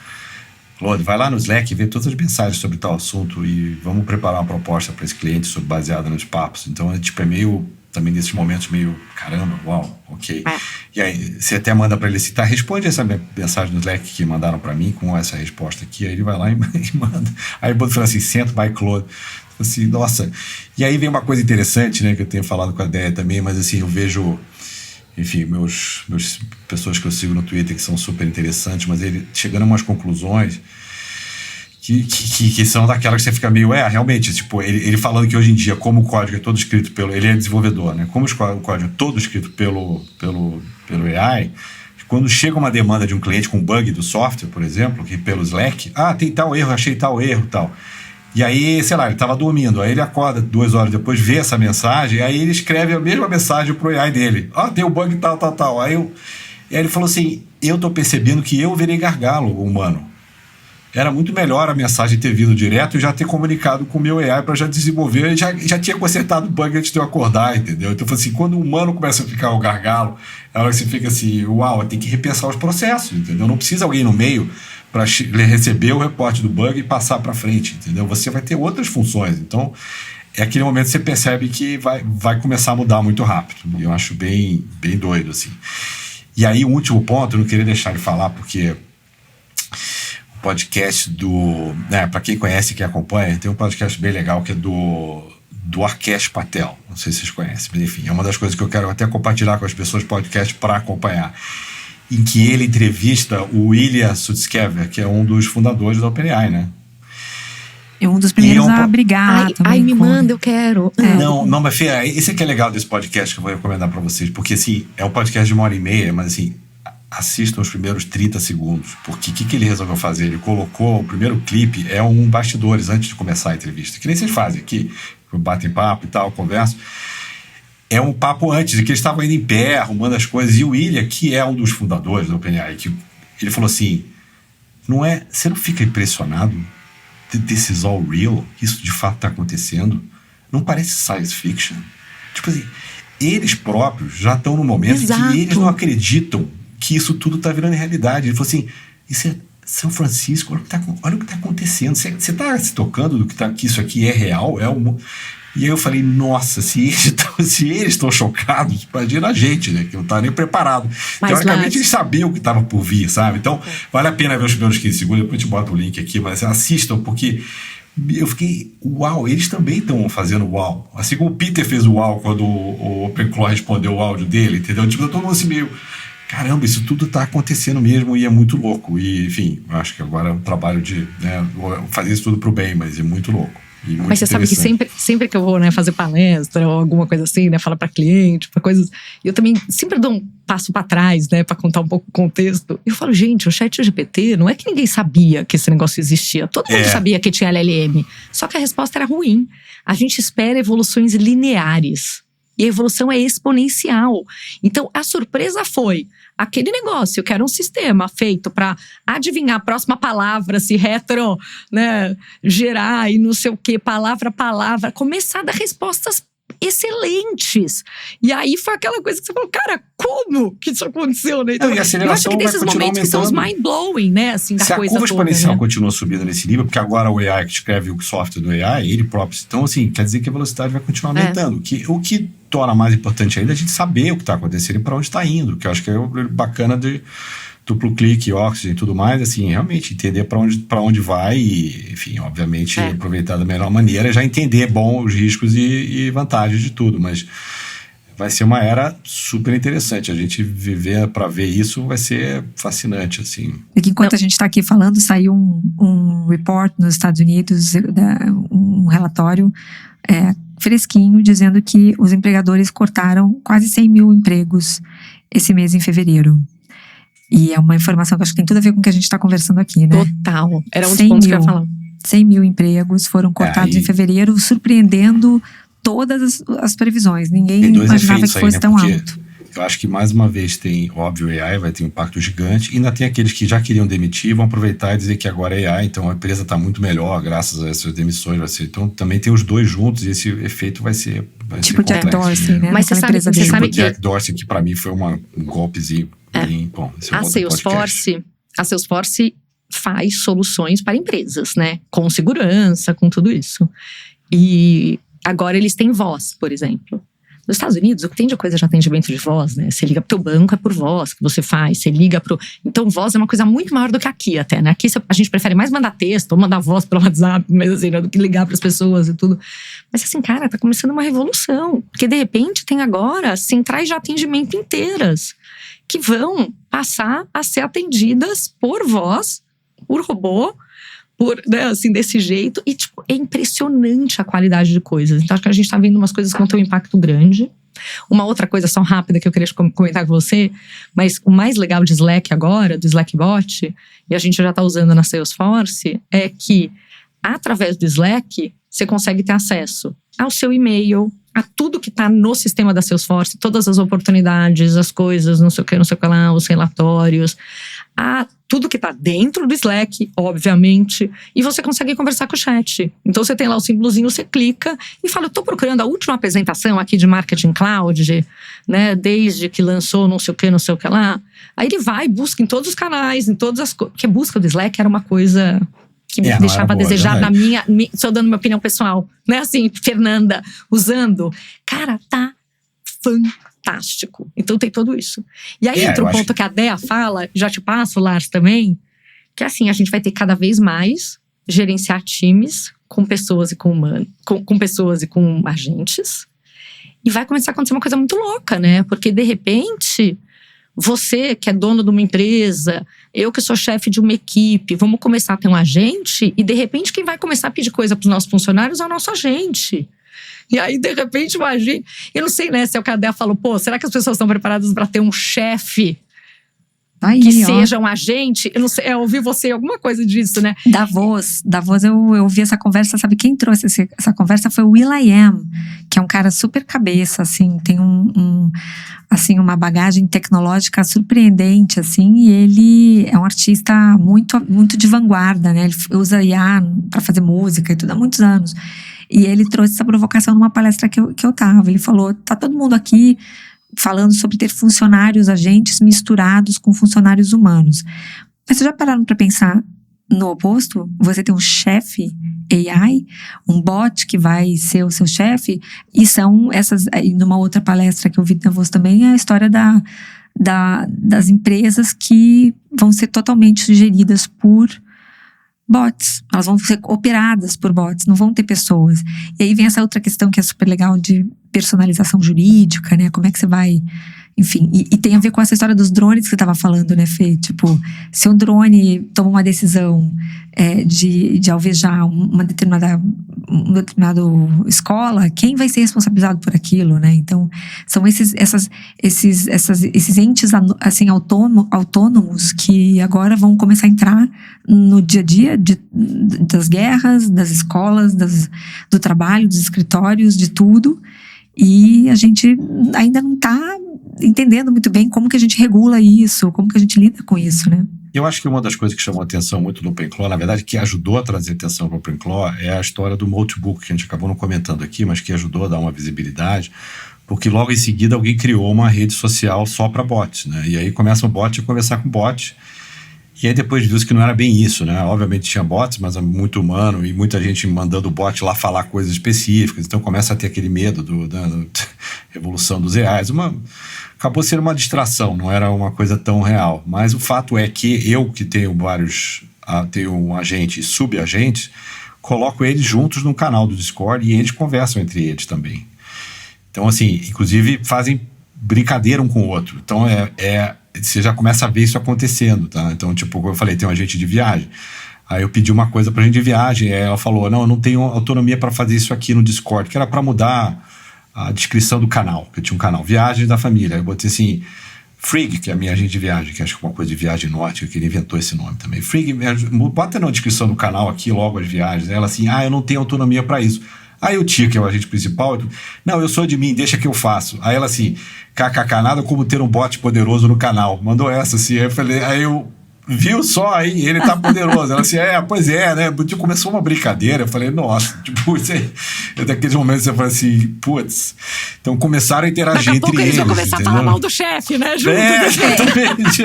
C: Claude, vai lá no Slack e vê todas as mensagens sobre tal assunto e vamos preparar uma proposta para esse cliente baseada nos papos. Então, é meio... Também nesses momentos meio, caramba, uau, ok. E aí você até manda para ele assim, tá, responde essa mensagem no Slack que mandaram para mim com essa resposta aqui. Aí ele vai lá e manda. Aí o fala assim, sent by Claude. Assim, nossa. E aí vem uma coisa interessante, né, que eu tenho falado com a Déia também, mas assim, eu vejo, enfim, meus pessoas que eu sigo no Twitter que são super interessantes, mas ele chegando a umas conclusões que são daquelas que você fica meio, realmente, tipo, ele falando que hoje em dia, como o código é todo escrito ele é desenvolvedor, né? Como o código é todo escrito pelo AI, quando chega uma demanda de um cliente com bug do software, por exemplo, que pelo Slack, tem tal erro, achei tal erro, tal. E aí, sei lá, ele estava dormindo, aí ele acorda 2 horas depois, vê essa mensagem, aí ele escreve a mesma mensagem pro AI dele. Tem um bug tal. Aí ele falou assim, eu tô percebendo que eu virei gargalo humano. Era muito melhor a mensagem ter vindo direto e já ter comunicado com o meu AI para já desenvolver. Já tinha consertado o bug antes de eu acordar, entendeu? Então, assim, quando o humano começa a ficar o gargalo, é hora que você fica assim, uau, tem que repensar os processos, entendeu? Não precisa alguém no meio para receber o reporte do bug e passar para frente, entendeu? Você vai ter outras funções. Então, é aquele momento que você percebe que vai começar a mudar muito rápido. E eu acho bem, bem doido, assim. E aí, o último ponto, eu não queria deixar de falar, porque... podcast para quem conhece e quem acompanha, tem um podcast bem legal que é do Arkesh Patel, não sei se vocês conhecem, mas enfim, é uma das coisas que eu quero até compartilhar com as pessoas, podcast para acompanhar, em que ele entrevista o Ilya Sutskever, que é um dos fundadores da OpenAI, né?
B: É um dos primeiros a brigar também.
A: Me manda, eu quero.
C: Não, mas Fê, esse é que é legal desse podcast que eu vou recomendar para vocês, porque assim, é um podcast de 1h30, mas assim, assistam os primeiros 30 segundos, porque o que ele resolveu fazer? Ele colocou o primeiro clipe, um bastidores antes de começar a entrevista, que nem vocês fazem aqui, batem papo e tal, conversam. É um papo antes, de que eles estavam indo em pé, arrumando as coisas, e o Ilya, que é um dos fundadores da OpenAI, ele falou assim, você não fica impressionado? This is all real? Isso de fato está acontecendo? Não parece science fiction? Tipo assim, eles próprios já estão no momento que eles não acreditam que isso tudo está virando realidade. Ele falou assim, isso é São Francisco, olha o que está acontecendo. Você está se tocando do que isso aqui é real? E aí eu falei, nossa, se eles estão chocados, imagina a gente, né? Que não está nem preparado. Teoricamente, eles sabiam o que estava por vir, sabe? Então, vale a pena ver os primeiros 15 segundos, depois a gente bota o link aqui, mas assistam, porque eu fiquei, uau, eles também estão fazendo uau. Assim como o Peter fez o uau quando o OpenClaw respondeu o áudio dele, entendeu? Tipo, todo mundo assim meio... Caramba, isso tudo está acontecendo mesmo e é muito louco. E, enfim, eu acho que agora é um trabalho de fazer isso tudo para o bem, mas é muito louco.
A: Mas você sabe que sempre que eu vou fazer palestra ou alguma coisa assim, falar para cliente, para coisas... Eu também sempre dou um passo para trás, para contar um pouco o contexto. Eu falo, gente, o ChatGPT não é que ninguém sabia que esse negócio existia. Todo mundo sabia que tinha LLM. Só que a resposta era ruim. A gente espera evoluções lineares. E a evolução é exponencial. Então, a surpresa foi aquele negócio, que era um sistema feito para adivinhar a próxima palavra, se gerar e não sei o que, palavra a palavra, começar a dar respostas excelentes. E aí foi aquela coisa que você falou, cara, como que isso aconteceu, né? Então,
C: e a aceleração vai continuar aumentando.
A: Que são os mind-blowing, assim, da coisa toda. Se a curva
C: exponencial continua subindo nesse nível, porque agora o AI que escreve o software do AI, ele próprio, então assim, quer dizer que a velocidade vai continuar aumentando. O que torna mais importante ainda é a gente saber o que está acontecendo e para onde está indo, que eu acho que é o bacana de duplo clique, Oxygen e tudo mais, assim, realmente entender para onde vai e, enfim, obviamente aproveitar da melhor maneira, já entender os riscos e vantagens de tudo, mas vai ser uma era super interessante. A gente viver para ver isso vai ser fascinante, assim.
B: Enquanto a gente está aqui falando, saiu um report nos Estados Unidos, um relatório fresquinho, dizendo que os empregadores cortaram quase 100 mil empregos esse mês em fevereiro. E é uma informação que acho que tem tudo a ver com o que a gente está conversando aqui, né?
A: Total. Era um dos pontos que eu ia falar.
B: 100 mil empregos foram cortados em fevereiro, surpreendendo todas as previsões. Ninguém imaginava que fosse tão alto.
C: Eu acho que mais uma vez tem, óbvio, AI vai ter um impacto gigante. E ainda tem aqueles que já queriam demitir, vão aproveitar e dizer que agora é AI, então a empresa está muito melhor graças a essas demissões. Vai ser. Então também tem os dois juntos e esse efeito vai ser
B: tipo Jack Dorsey, né?
A: Mas você sabe que
C: Jack Dorsey, que para mim foi um golpezinho. Bom,
A: a Salesforce faz soluções para empresas, né? Com segurança, com tudo isso. E agora eles têm voz, por exemplo. Nos Estados Unidos, o que tem de coisa de atendimento de voz, né? Você liga pro teu banco, é por voz que você faz. Você liga pro... Então, voz é uma coisa muito maior do que aqui até, né? Aqui a gente prefere mais mandar texto ou mandar voz pelo WhatsApp, mesmo assim, né? Do que ligar pras pessoas e tudo. Mas assim, cara, tá começando uma revolução. Porque, de repente, tem agora centrais de atendimento inteiras que vão passar a ser atendidas por voz, por robô, né, assim, desse jeito. E, tipo, é impressionante a qualidade de coisas. Então, acho que a gente tá vendo umas coisas que vão ter um impacto grande. Uma outra coisa só rápida que eu queria comentar com você, mas o mais legal de Slack agora, do Slackbot, e a gente já tá usando na Salesforce, é que, através do Slack, você consegue ter acesso ao seu e-mail, a tudo que está no sistema da Salesforce, todas as oportunidades, as coisas, não sei o que lá, os relatórios, a tudo que está dentro do Slack, obviamente, e você consegue conversar com o chat. Então você tem lá o símbolozinho, você clica e fala, eu estou procurando a última apresentação aqui de Marketing Cloud, né, desde que lançou não sei o que lá. Aí ele vai, busca em todos os canais, em todas as coisas, porque a busca do Slack era uma coisa que me deixava a desejar na minha... Só dando minha opinião pessoal, né? Assim, Fernanda, usando. Cara, tá fantástico. Então tem tudo isso. E aí entra o ponto que a Dea fala, já te passo, Lars, também, que assim, a gente vai ter cada vez mais gerenciar times com pessoas e com pessoas e com agentes. E vai começar a acontecer uma coisa muito louca, né? Porque, de repente... Você que é dono de uma empresa, eu que sou chefe de uma equipe, vamos começar a ter um agente e de repente quem vai começar a pedir coisa para os nossos funcionários é o nosso agente. E aí de repente o agente, eu não sei, né, se é o que a Dea falou, pô, será que as pessoas estão preparadas para ter um chefe que seja um agente? Eu não sei, eu ouvi você alguma coisa disso, né?
B: Davos eu ouvi essa conversa, sabe quem trouxe essa conversa foi o will.i.am, que é um cara super cabeça, assim, tem assim, uma bagagem tecnológica surpreendente, assim, e ele é um artista muito, muito de vanguarda, né? Ele usa IA para fazer música e tudo há muitos anos. E ele trouxe essa provocação numa palestra que eu tava. Ele falou, tá todo mundo aqui falando sobre ter funcionários, agentes misturados com funcionários humanos. Mas vocês já pararam para pensar no oposto? Você tem um chefe AI, um bot que vai ser o seu chefe, e são essas, numa outra palestra que eu vi na Voz também, é a história das empresas que vão ser totalmente geridas por bots. Elas vão ser operadas por bots, não vão ter pessoas. E aí vem essa outra questão que é super legal de personalização jurídica, né? Como é que você vai... Enfim, e tem a ver com essa história dos drones que você estava falando, né, Fê? Tipo, se um drone toma uma decisão de alvejar uma determinada escola, quem vai ser responsabilizado por aquilo, né? Então, são esses entes assim, autônomos que agora vão começar a entrar no dia a dia das guerras, das escolas, do trabalho, dos escritórios, de tudo. E a gente ainda não está entendendo muito bem como que a gente regula isso, como que a gente lida com isso, né?
C: Eu acho que uma das coisas que chamou a atenção muito no OpenClaw, na verdade, que ajudou a trazer atenção para o OpenClaw, é a história do Notebook, que a gente acabou não comentando aqui, mas que ajudou a dar uma visibilidade, porque logo em seguida alguém criou uma rede social só para bots, né? E aí começa o bot a conversar com o bot, e aí depois viu-se que não era bem isso, né? Obviamente tinha bots, mas é muito humano, e muita gente mandando o bot lá falar coisas específicas, então começa a ter aquele medo da evolução dos reais. Acabou sendo uma distração, não era uma coisa tão real. Mas o fato é que eu, que tenho tenho um agente e subagentes, coloco eles juntos no canal do Discord e eles conversam entre eles também. Então, assim, inclusive fazem brincadeira um com o outro. Então, você já começa a ver isso acontecendo, tá? Então, tipo, como eu falei, tem um agente de viagem. Aí eu pedi uma coisa pra gente de viagem, aí ela falou, não, eu não tenho autonomia para fazer isso aqui no Discord, que era para mudar a descrição do canal, que eu tinha um canal, Viagens da Família. Aí eu botei assim, Frigg, que é a minha agente de viagem, que acho que é uma coisa de viagem nórdica, que ele inventou esse nome também. Frigg, bota na descrição do canal aqui logo as viagens. Ela assim, eu não tenho autonomia para isso. Aí o Tia, que é o agente principal, não, eu sou de mim, deixa que eu faço. Aí ela assim, kkk, nada como ter um bot poderoso no canal. Mandou essa assim, aí eu viu só aí, ele tá poderoso. Ela assim, pois é, né? Começou uma brincadeira, eu falei, nossa, tipo, daqueles momentos você fala assim, putz. Então começaram a interagir entre eles.
A: Daqui a pouco eles vão começar a falar mal do chefe, né? Junto
C: exatamente.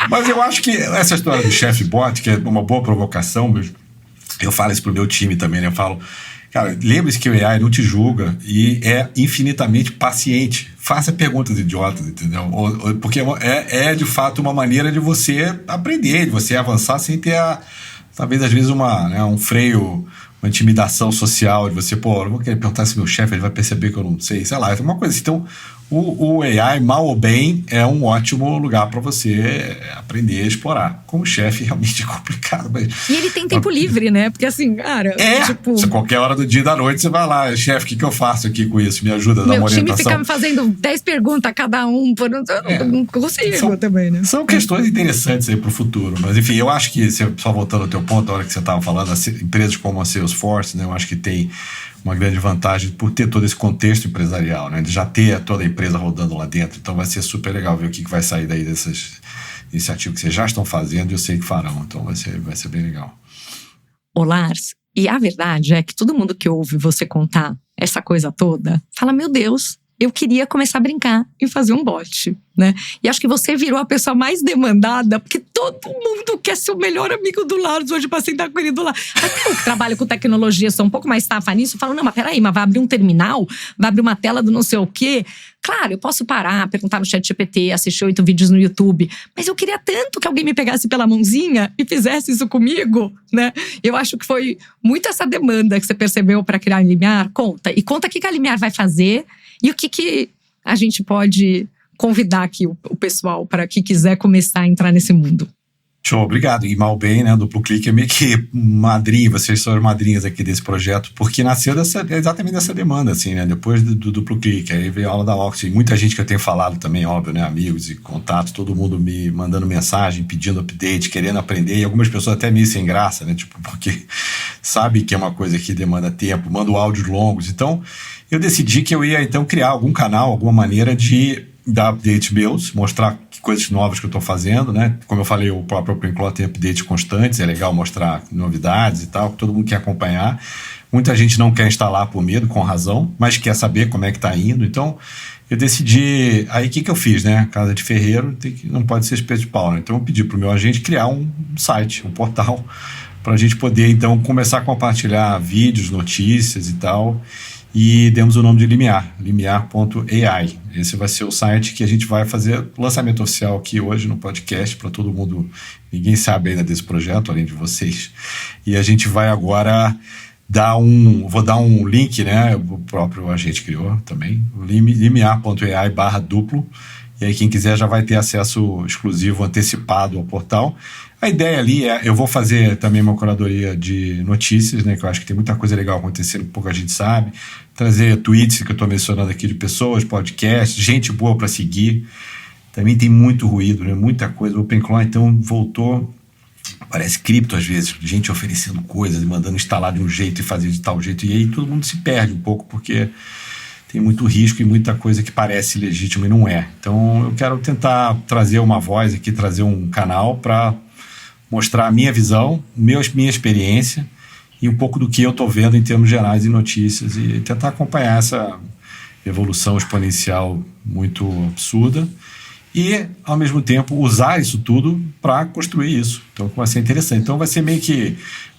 C: Mas eu acho que essa história do chefe bot, que é uma boa provocação, eu falo isso pro meu time também, né? Eu falo, cara, lembre-se que o AI não te julga e é infinitamente paciente. Faça perguntas idiotas, entendeu? Porque é de fato uma maneira de você aprender, de você avançar sem ter, talvez às vezes, um freio, uma intimidação social, de você, eu vou querer perguntar se meu chefe ele vai perceber que eu não sei lá, uma coisa assim. Então, o AI, mal ou bem, é um ótimo lugar para você aprender a explorar. Como chefe, realmente é complicado. Mas...
A: E ele tem tempo livre, né? Porque assim, cara...
C: Se qualquer hora do dia e da noite você vai lá, chefe, o que eu faço aqui com isso? Me ajuda a dar uma orientação.
A: Meu time fica me fazendo 10 perguntas a cada um, eu não consigo também, né?
C: São questões interessantes aí pro futuro. Mas enfim, eu acho que, só voltando ao teu ponto, a hora que você estava falando, as empresas como a Salesforce, né? Eu acho que tem uma grande vantagem por ter todo esse contexto empresarial, né? De já ter toda a empresa rodando lá dentro. Então vai ser super legal ver o que vai sair daí dessas iniciativas que vocês já estão fazendo e eu sei que farão. Então vai ser bem legal.
A: Ô Lars, e a verdade é que todo mundo que ouve você contar essa coisa toda, fala, meu Deus, eu queria começar a brincar e fazer um bot, né? E acho que você virou a pessoa mais demandada, porque todo mundo quer ser o melhor amigo do Lars hoje pra sentar com ele do lado. Até eu que trabalho com tecnologia, sou um pouco mais tafa nisso, falo, não, mas peraí, mas vai abrir um terminal? Vai abrir uma tela do não sei o quê? Claro, eu posso parar, perguntar no ChatGPT, assistir 8 vídeos no YouTube, mas eu queria tanto que alguém me pegasse pela mãozinha e fizesse isso comigo, né? Eu acho que foi muito essa demanda que você percebeu para criar a Limiar. Conta o que a Limiar vai fazer e o que a gente pode convidar aqui o pessoal para que quiser começar a entrar nesse mundo.
C: Show, obrigado. E mal bem, né, Duplo Clique é meio que madrinha, vocês são as madrinhas aqui desse projeto, porque nasceu exatamente dessa demanda, assim, né, depois do Duplo Clique, aí veio a aula da Oxy, muita gente que eu tenho falado também, óbvio, né, amigos e contatos, todo mundo me mandando mensagem, pedindo update, querendo aprender, e algumas pessoas até meio sem graça, né, tipo, porque sabe que é uma coisa que demanda tempo, manda áudios longos, então eu decidi que eu ia, então, criar algum canal, alguma maneira de dar updates meus, mostrar coisas novas que eu estou fazendo, né? Como eu falei, o próprio OpenClaw tem updates constantes, é legal mostrar novidades e tal, que todo mundo quer acompanhar. Muita gente não quer instalar por medo, com razão, mas quer saber como é que está indo. Então, eu decidi... Aí, o que eu fiz, né? Casa de ferreiro não pode ser espeto de pau, né? Então, eu pedi para o meu agente criar um site, um portal, para a gente poder, então, começar a compartilhar vídeos, notícias e tal. E demos o nome de Limiar, limiar.ai. Esse vai ser o site que a gente vai fazer o lançamento oficial aqui hoje no podcast para todo mundo. Ninguém sabe ainda desse projeto, além de vocês. E a gente vai agora vou dar um link, né? O próprio agente criou também, limiar.ai/duplo. E aí quem quiser já vai ter acesso exclusivo, antecipado ao portal. A ideia ali eu vou fazer também uma curadoria de notícias, né? Que eu acho que tem muita coisa legal acontecendo que pouca gente sabe. Trazer tweets que eu estou mencionando aqui de pessoas, podcasts, gente boa para seguir. Também tem muito ruído, né? Muita coisa. O OpenClaw, então, voltou... Parece cripto às vezes, gente oferecendo coisas e mandando instalar de um jeito e fazer de tal jeito. E aí todo mundo se perde um pouco, porque tem muito risco e muita coisa que parece legítima e não é. Então eu quero tentar trazer uma voz aqui, trazer um canal para mostrar a minha visão, minha experiência e um pouco do que eu estou vendo em termos gerais e notícias e tentar acompanhar essa evolução exponencial muito absurda e, ao mesmo tempo, usar isso tudo para construir isso. Então vai ser interessante. Então vai ser meio que...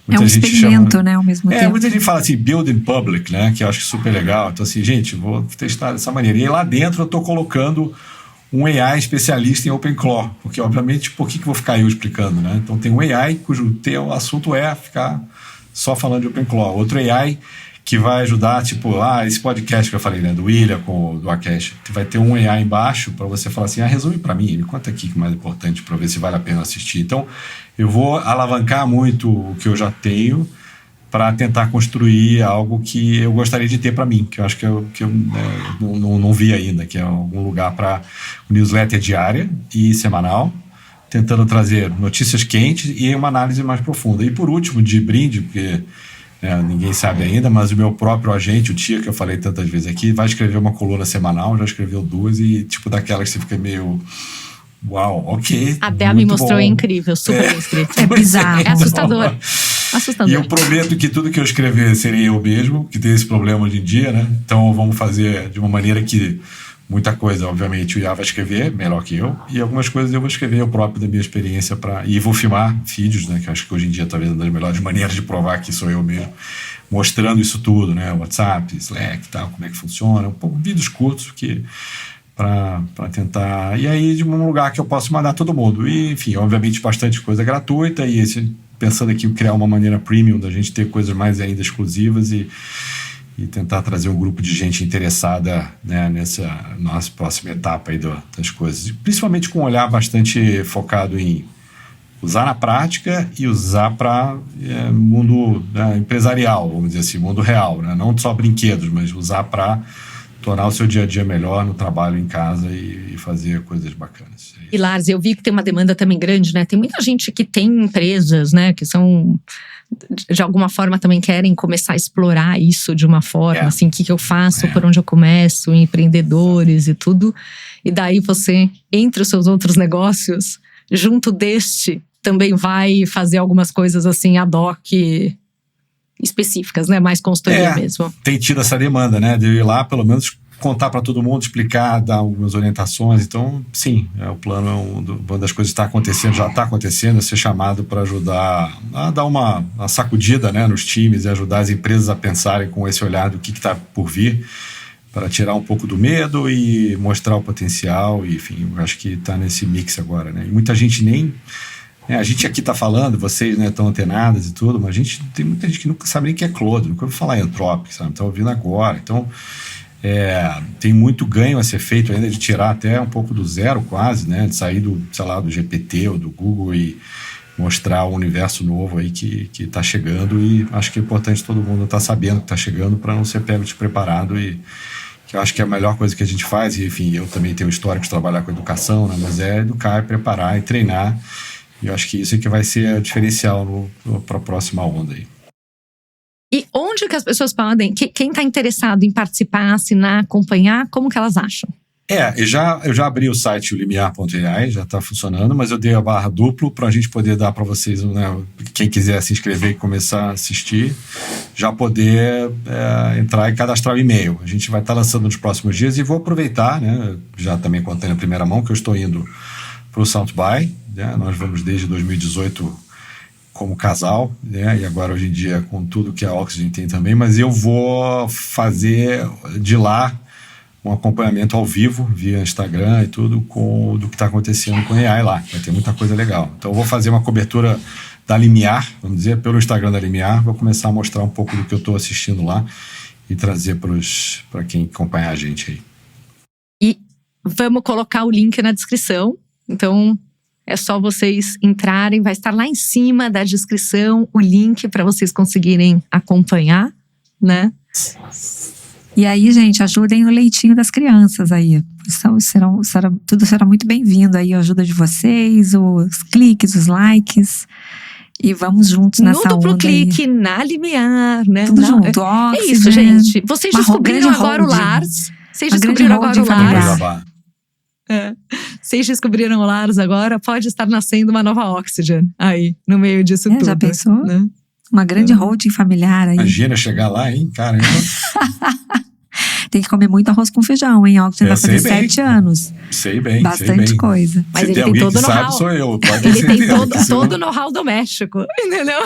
B: É um experimento, né, ao mesmo tempo.
C: Muita gente fala assim, build in public, né, que eu acho super legal. Então assim, gente, vou testar dessa maneira. E aí, lá dentro eu estou colocando um AI especialista em OpenClaw, porque obviamente por que eu vou ficar eu explicando, né? Então tem um AI cujo assunto é ficar só falando de OpenClaw, outro AI que vai ajudar, tipo, esse podcast que eu falei, né, do William com o do Akesh, vai ter um AI embaixo para você falar assim, resume para mim, me conta aqui o que é mais importante para ver se vale a pena assistir. Então, eu vou alavancar muito o que eu já tenho para tentar construir algo que eu gostaria de ter para mim, que eu acho que eu não vi ainda, que é algum lugar para newsletter diária e semanal, tentando trazer notícias quentes e uma análise mais profunda. E por último, de brinde, porque ninguém sabe ainda, mas o meu próprio agente, o Tia, que eu falei tantas vezes aqui, vai escrever uma coluna semanal, já escreveu 2 e tipo daquela que você fica meio... Uau, ok.
A: A Dea me mostrou, é incrível, super bem escrito.
B: É bizarro.
A: É assustador. Assustador.
C: E eu prometo que tudo que eu escrever seria eu mesmo, que tem esse problema hoje em dia, né? Então vamos fazer de uma maneira que muita coisa, obviamente, o Iá vai escrever melhor que eu, e algumas coisas eu vou escrever eu próprio da minha experiência e vou filmar vídeos, né? Que eu acho que hoje em dia talvez uma das melhores maneiras de provar que sou eu mesmo, mostrando isso tudo, né? WhatsApp, Slack e tal, como é que funciona, vídeos curtos que para tentar, e aí de um lugar que eu posso mandar todo mundo, e enfim, obviamente bastante coisa gratuita, e pensando aqui em criar uma maneira premium da gente ter coisas mais ainda exclusivas e tentar trazer um grupo de gente interessada, né, nessa nossa próxima etapa aí das coisas, principalmente com um olhar bastante focado em usar na prática e usar para mundo empresarial, vamos dizer assim, mundo real, né? Não só brinquedos, mas usar para tornar o seu dia a dia melhor no trabalho, em casa e fazer coisas bacanas.
A: E Lars, eu vi que tem uma demanda também grande, né? Tem muita gente que tem empresas, né? Que são, de alguma forma, também querem começar a explorar isso de uma forma, assim, o que eu faço, por onde eu começo, empreendedores e tudo. E daí você, entre os seus outros negócios, junto deste, também vai fazer algumas coisas assim, ad hoc, específicas, né? Mais consultoria mesmo.
C: Tem tido essa demanda, né? De eu ir lá, pelo menos, contar para todo mundo, explicar, dar algumas orientações. Então, sim, o plano uma das coisas que está acontecendo, já está acontecendo, é ser chamado para ajudar a dar uma sacudida, né, nos times e ajudar as empresas a pensarem com esse olhar do que está por vir, para tirar um pouco do medo e mostrar o potencial. E, enfim, eu acho que está nesse mix agora, né? E muita gente nem... a gente aqui está falando, vocês estão antenadas e tudo, mas tem muita gente que nunca sabe nem o que é Cloud, nunca ouviu falar em Anthropic, sabe? Está ouvindo agora. Então, tem muito ganho a ser feito ainda de tirar até um pouco do zero quase, né? De sair do GPT ou do Google e mostrar um universo novo aí que está chegando, e acho que é importante todo mundo estar sabendo que está chegando para não ser pego despreparado, e que eu acho que é a melhor coisa que a gente faz. E, enfim, eu também tenho histórico de trabalhar com educação, né? Mas é educar, preparar e treinar. E eu acho que isso é que vai ser o diferencial para a próxima onda aí.
A: E onde que as pessoas podem, quem está interessado em participar, assinar, acompanhar, como que elas acham?
C: Eu já abri o site limiar.ai, já está funcionando, mas eu dei a barra duplo para a gente poder dar para vocês, né, quem quiser se inscrever e começar a assistir, já poder entrar e cadastrar o e-mail. A gente vai estar lançando nos próximos dias, e vou aproveitar, né, já também contando em primeira mão, que eu estou indo para o South By, né, nós vamos desde 2018 como casal, né, e agora hoje em dia com tudo que a Oxygen tem também, mas eu vou fazer de lá um acompanhamento ao vivo, via Instagram e tudo, do que está acontecendo com a AI lá. Vai ter muita coisa legal. Então eu vou fazer uma cobertura da Limiar, vamos dizer, pelo Instagram da Limiar, vou começar a mostrar um pouco do que eu estou assistindo lá e trazer para quem acompanhar a gente aí.
A: E vamos colocar o link na descrição, então é só vocês entrarem, vai estar lá em cima da descrição o link para vocês conseguirem acompanhar, né?
B: E aí, gente, ajudem no leitinho das crianças aí. Tudo será muito bem-vindo aí, a ajuda de vocês, os cliques, os likes. E vamos juntos nessa onda.
A: No duplo clique, na Limiar, né?
B: Tudo junto.
A: É isso, gente. Vocês descobriram agora o Lars. Vocês descobriram agora o Lars. Vocês descobriram o Lars agora, pode estar nascendo uma nova Oxygen aí, no meio disso tudo.
B: Já pensou?
A: Né?
B: Uma grande holding familiar aí.
C: Imagina chegar lá, hein? Caramba.
B: Tem que comer muito arroz com feijão, hein? Oxygen vai fazer 7 anos.
C: Sei bem,
B: bastante coisa.
A: Mas
C: se
A: ele tem todo o know-how.
C: Sou eu.
A: Ele tem todo o know-how doméstico, entendeu?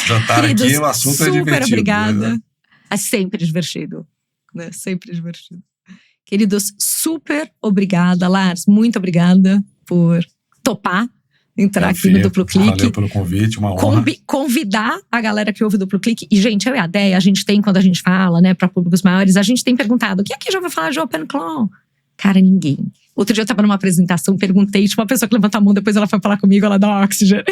C: Jantar
A: Queridos,
C: aqui, o assunto é divertido.
A: Super obrigada.
C: Né?
A: É sempre divertido, né? Sempre divertido. Queridos, super obrigada. Lars, muito obrigada por topar, entrar aqui no Duplo Clique.
C: Valeu pelo convite, uma honra.
A: Convidar a galera que ouve o Duplo Clique. E, gente, eu e a Déia, a gente tem, quando a gente fala, né, para públicos maiores, a gente tem perguntado: quem aqui já vai falar de OpenClaw? Cara, ninguém. Outro dia eu tava numa apresentação, perguntei, tinha uma pessoa que levantou a mão, depois ela foi falar comigo, ela dá Oxygen.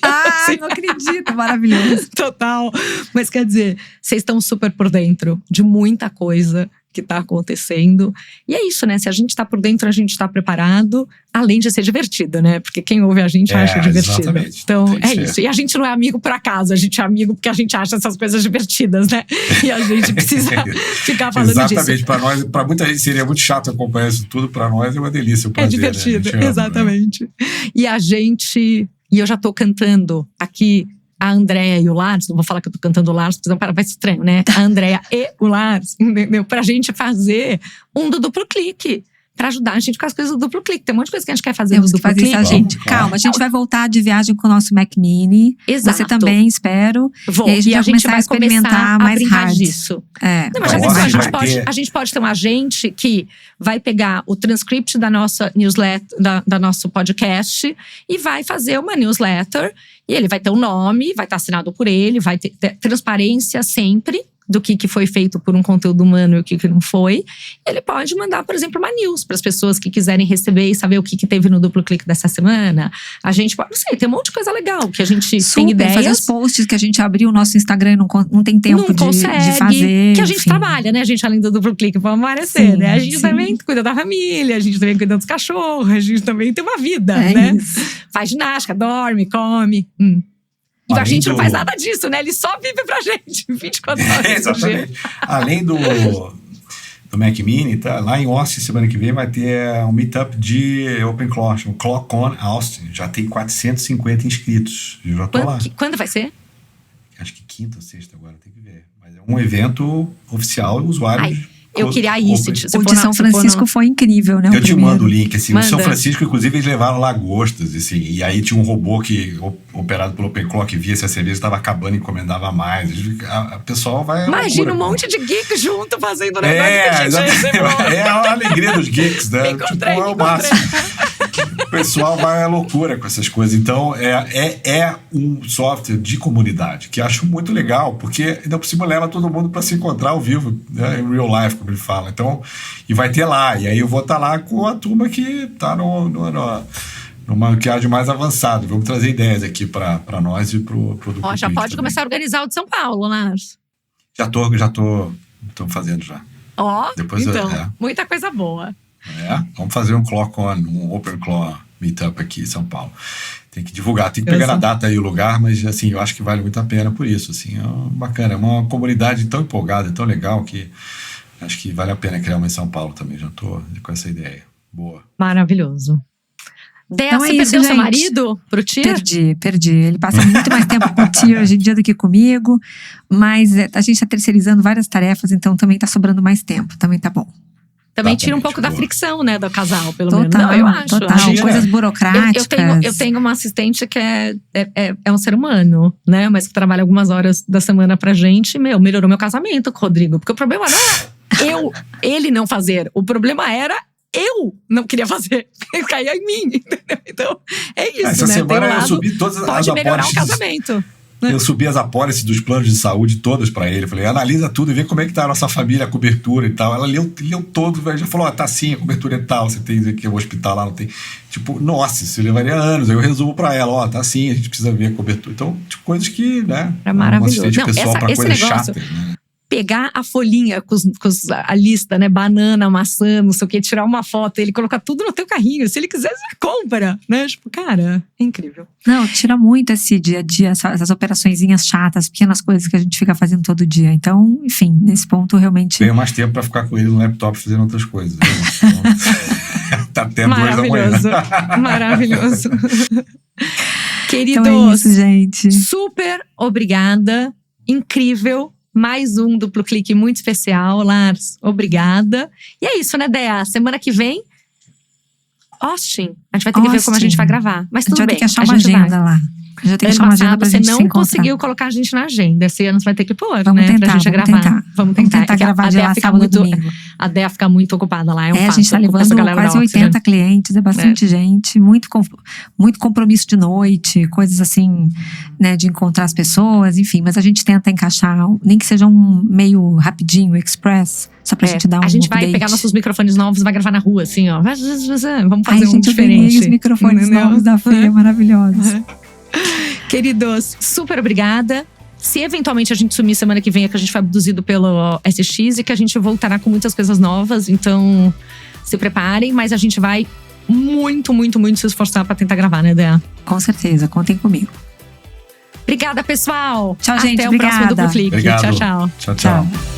B: Ah, não acredito, maravilhoso.
A: Total. Mas quer dizer, vocês estão super por dentro de muita coisa que tá acontecendo. E é isso, né? Se a gente tá por dentro, a gente tá preparado, além de ser divertido, né? Porque quem ouve a gente acha divertido.
C: Exatamente.
A: Então, é isso. E a gente não é amigo por acaso, a gente é amigo porque a gente acha essas coisas divertidas, né? E a gente precisa ficar falando disso.
C: Exatamente. Para nós, para muita gente seria muito chato acompanhar isso tudo, para nós é uma delícia, um prazer.
A: É divertido,
C: né?
A: Exatamente. Né? E eu já tô cantando aqui a Andréia e o Lars, não vou falar que eu tô cantando o Lars, porque vai ser estranho, né? A Andréia e o Lars, entendeu? Pra gente fazer um do Duplo Clique. Pra ajudar a gente com as coisas do Duplo Clique. Tem um monte de coisa que a gente quer fazer
B: Temos
A: no Duplo Clique.
B: Gente. Calma, a gente vai voltar de viagem com o nosso Mac Mini.
A: Exato.
B: Você também, espero.
A: Vou.
B: E a gente vai experimentar mais hard
A: disso. Não, mas já pensou, a gente pode ter um agente que vai pegar o transcript da nossa newsletter, da nosso podcast, e vai fazer uma newsletter. E ele vai ter um nome, vai estar assinado por ele, vai ter transparência sempre do que foi feito por um conteúdo humano e o que não foi. Ele pode mandar, por exemplo, uma news para as pessoas que quiserem receber e saber o que teve no Duplo Clique dessa semana. A gente pode, não sei, tem um monte de coisa legal que a gente tem ideias.
B: Fazer os posts que a gente abriu o nosso Instagram e não tem tempo de fazer.
A: Que a gente trabalha, né? A gente, além do Duplo Clique, vamos aparecer, né? A gente também cuida da família, a gente também cuida dos cachorros, a gente também tem uma vida, né? Isso. Faz ginástica, dorme, come. E a gente não faz nada disso, né? Ele só vive pra gente 24 horas.
C: Exatamente. Além do Mac Mini, tá? Lá em Austin, semana que vem, vai ter um meetup de OpenClaw, um ClawCon Austin. Já tem 450 inscritos. Eu já tô lá.
A: Quando vai ser?
C: Acho que quinta ou sexta agora, tem que ver. Mas é um evento oficial, usuários.
A: Eu queria ir.
B: O de São Francisco foi incrível, né?
C: Eu te mando o link. Assim, o São Francisco, inclusive, eles levaram lagostas. Assim, e aí tinha um robô operado pelo OpenClaw que via se a cerveja estava acabando e encomendava mais. O pessoal vai.
A: Imagina um monte de geeks junto fazendo negócio.
C: É a alegria dos geeks, né? É o máximo. O pessoal vai à loucura com essas coisas. Então, é um software de comunidade que acho muito legal, porque ainda por cima leva todo mundo para se encontrar ao vivo, né? Em real life, como ele fala. Então, e vai ter lá. E aí eu vou estar lá com a turma que está numa maquiagem mais avançada. Vamos trazer ideias aqui para nós e pro Duplo
A: já pode começar a organizar o de São Paulo, Lars.
C: Já tô fazendo já.
A: Depois muita coisa boa.
C: Vamos fazer um OpenClaw meetup aqui em São Paulo. Tem que divulgar, tem que pegar a data e o lugar, mas assim, eu acho que vale muito a pena por isso. Assim, é bacana, é uma comunidade tão empolgada, tão legal que acho que vale a pena criar uma em São Paulo também. Já tô com essa ideia. Boa.
A: Maravilhoso. Déia, você perdeu seu marido pro Tier?
B: Perdi. Ele passa muito mais tempo com o Tier hoje em dia do que comigo, mas a gente tá terceirizando várias tarefas, então também tá sobrando mais tempo, também tá bom.
A: Também tira um pouco da fricção, né, do casal, pelo menos. Não, eu acho.
B: Coisas burocráticas.
A: Eu tenho uma assistente que é um ser humano, né? Mas que trabalha algumas horas da semana pra gente. Melhorou meu casamento com o Rodrigo. Porque o problema não era ele não fazer. O problema era eu não queria fazer. Caía em mim, entendeu? Então, é isso,
C: essa
A: né?
C: semana eu subi todas as
A: pode melhorar o casamento.
C: Eu subi as apólices dos planos de saúde todas pra ele. Falei, analisa tudo e vê como é que tá a nossa família, a cobertura e tal. Ela leu todo, já falou, tá sim, a cobertura é tal, você tem aqui o hospital lá, não tem. Tipo, nossa, isso levaria anos. Aí eu resumo pra ela, tá sim, a gente precisa ver a cobertura. Então, tipo, coisas que, né?
A: É maravilhoso.
C: Um assistente pessoal pra coisas chatas, né?
A: Pegar a folhinha com a lista, né? Banana, maçã, não sei o que, tirar uma foto, ele colocar tudo no teu carrinho. Se ele quiser, você compra, né? Tipo, cara, é incrível.
B: Não, tira muito esse dia a dia, essas operaçõezinhas chatas, pequenas coisas que a gente fica fazendo todo dia. Então, enfim, nesse ponto realmente.
C: Tenho mais tempo pra ficar com ele no laptop fazendo outras coisas. Né? Então, tá até 2 da manhã.
A: Maravilhoso. Queridos,
B: então é isso, gente.
A: Super obrigada. Incrível. Mais um Duplo Clique muito especial, Lars. Obrigada. E é isso, né, Déia? Semana que vem, Austin. A gente vai ter que ver como a gente vai gravar. Mas tudo bem.
B: A gente vai ter que achar uma agenda lá. Já tem que
A: Ano
B: chamar uma agenda
A: passado
B: pra
A: você
B: gente se
A: não
B: encontrar.
A: conseguiu colocar a gente na agenda. Esse ano você vai ter que pôr,
B: Vamos
A: né?
B: tentar,
A: Pra gente
B: vamos
A: gravar.
B: tentar.
A: Vamos tentar.
B: Tentar gravar de lá sábado ou domingo.
A: A Dea fica muito ocupada lá, é um fato.
B: A gente tá
A: com essa
B: levando
A: galera da
B: quase
A: Oxygen.
B: 80 clientes, é bastante gente. Muito compromisso de noite, coisas assim, né? De encontrar as pessoas, enfim. Mas a gente tenta encaixar, nem que seja um meio rapidinho, express, só pra gente dar um
A: A gente vai
B: update.
A: pegar nossos microfones novos e vai gravar na rua, assim, ó. Vamos fazer
B: Ai,
A: um
B: gente, eu ganhei
A: diferente.
B: os microfones
A: Entendeu?
B: novos da Fê, maravilhosos.
A: Queridos, super obrigada. Se eventualmente a gente sumir semana que vem, é que a gente foi abduzido pelo SX e que a gente voltará com muitas coisas novas. Então, se preparem. Mas a gente vai muito, muito, muito se esforçar pra tentar gravar, né, Dea?
B: Com certeza, contem comigo.
A: Obrigada, pessoal.
B: Tchau, gente,
A: Até o próximo
B: obrigada.
A: Duplo Clique.
C: Obrigado.
A: Tchau, tchau.
C: Tchau, tchau.
B: Tchau.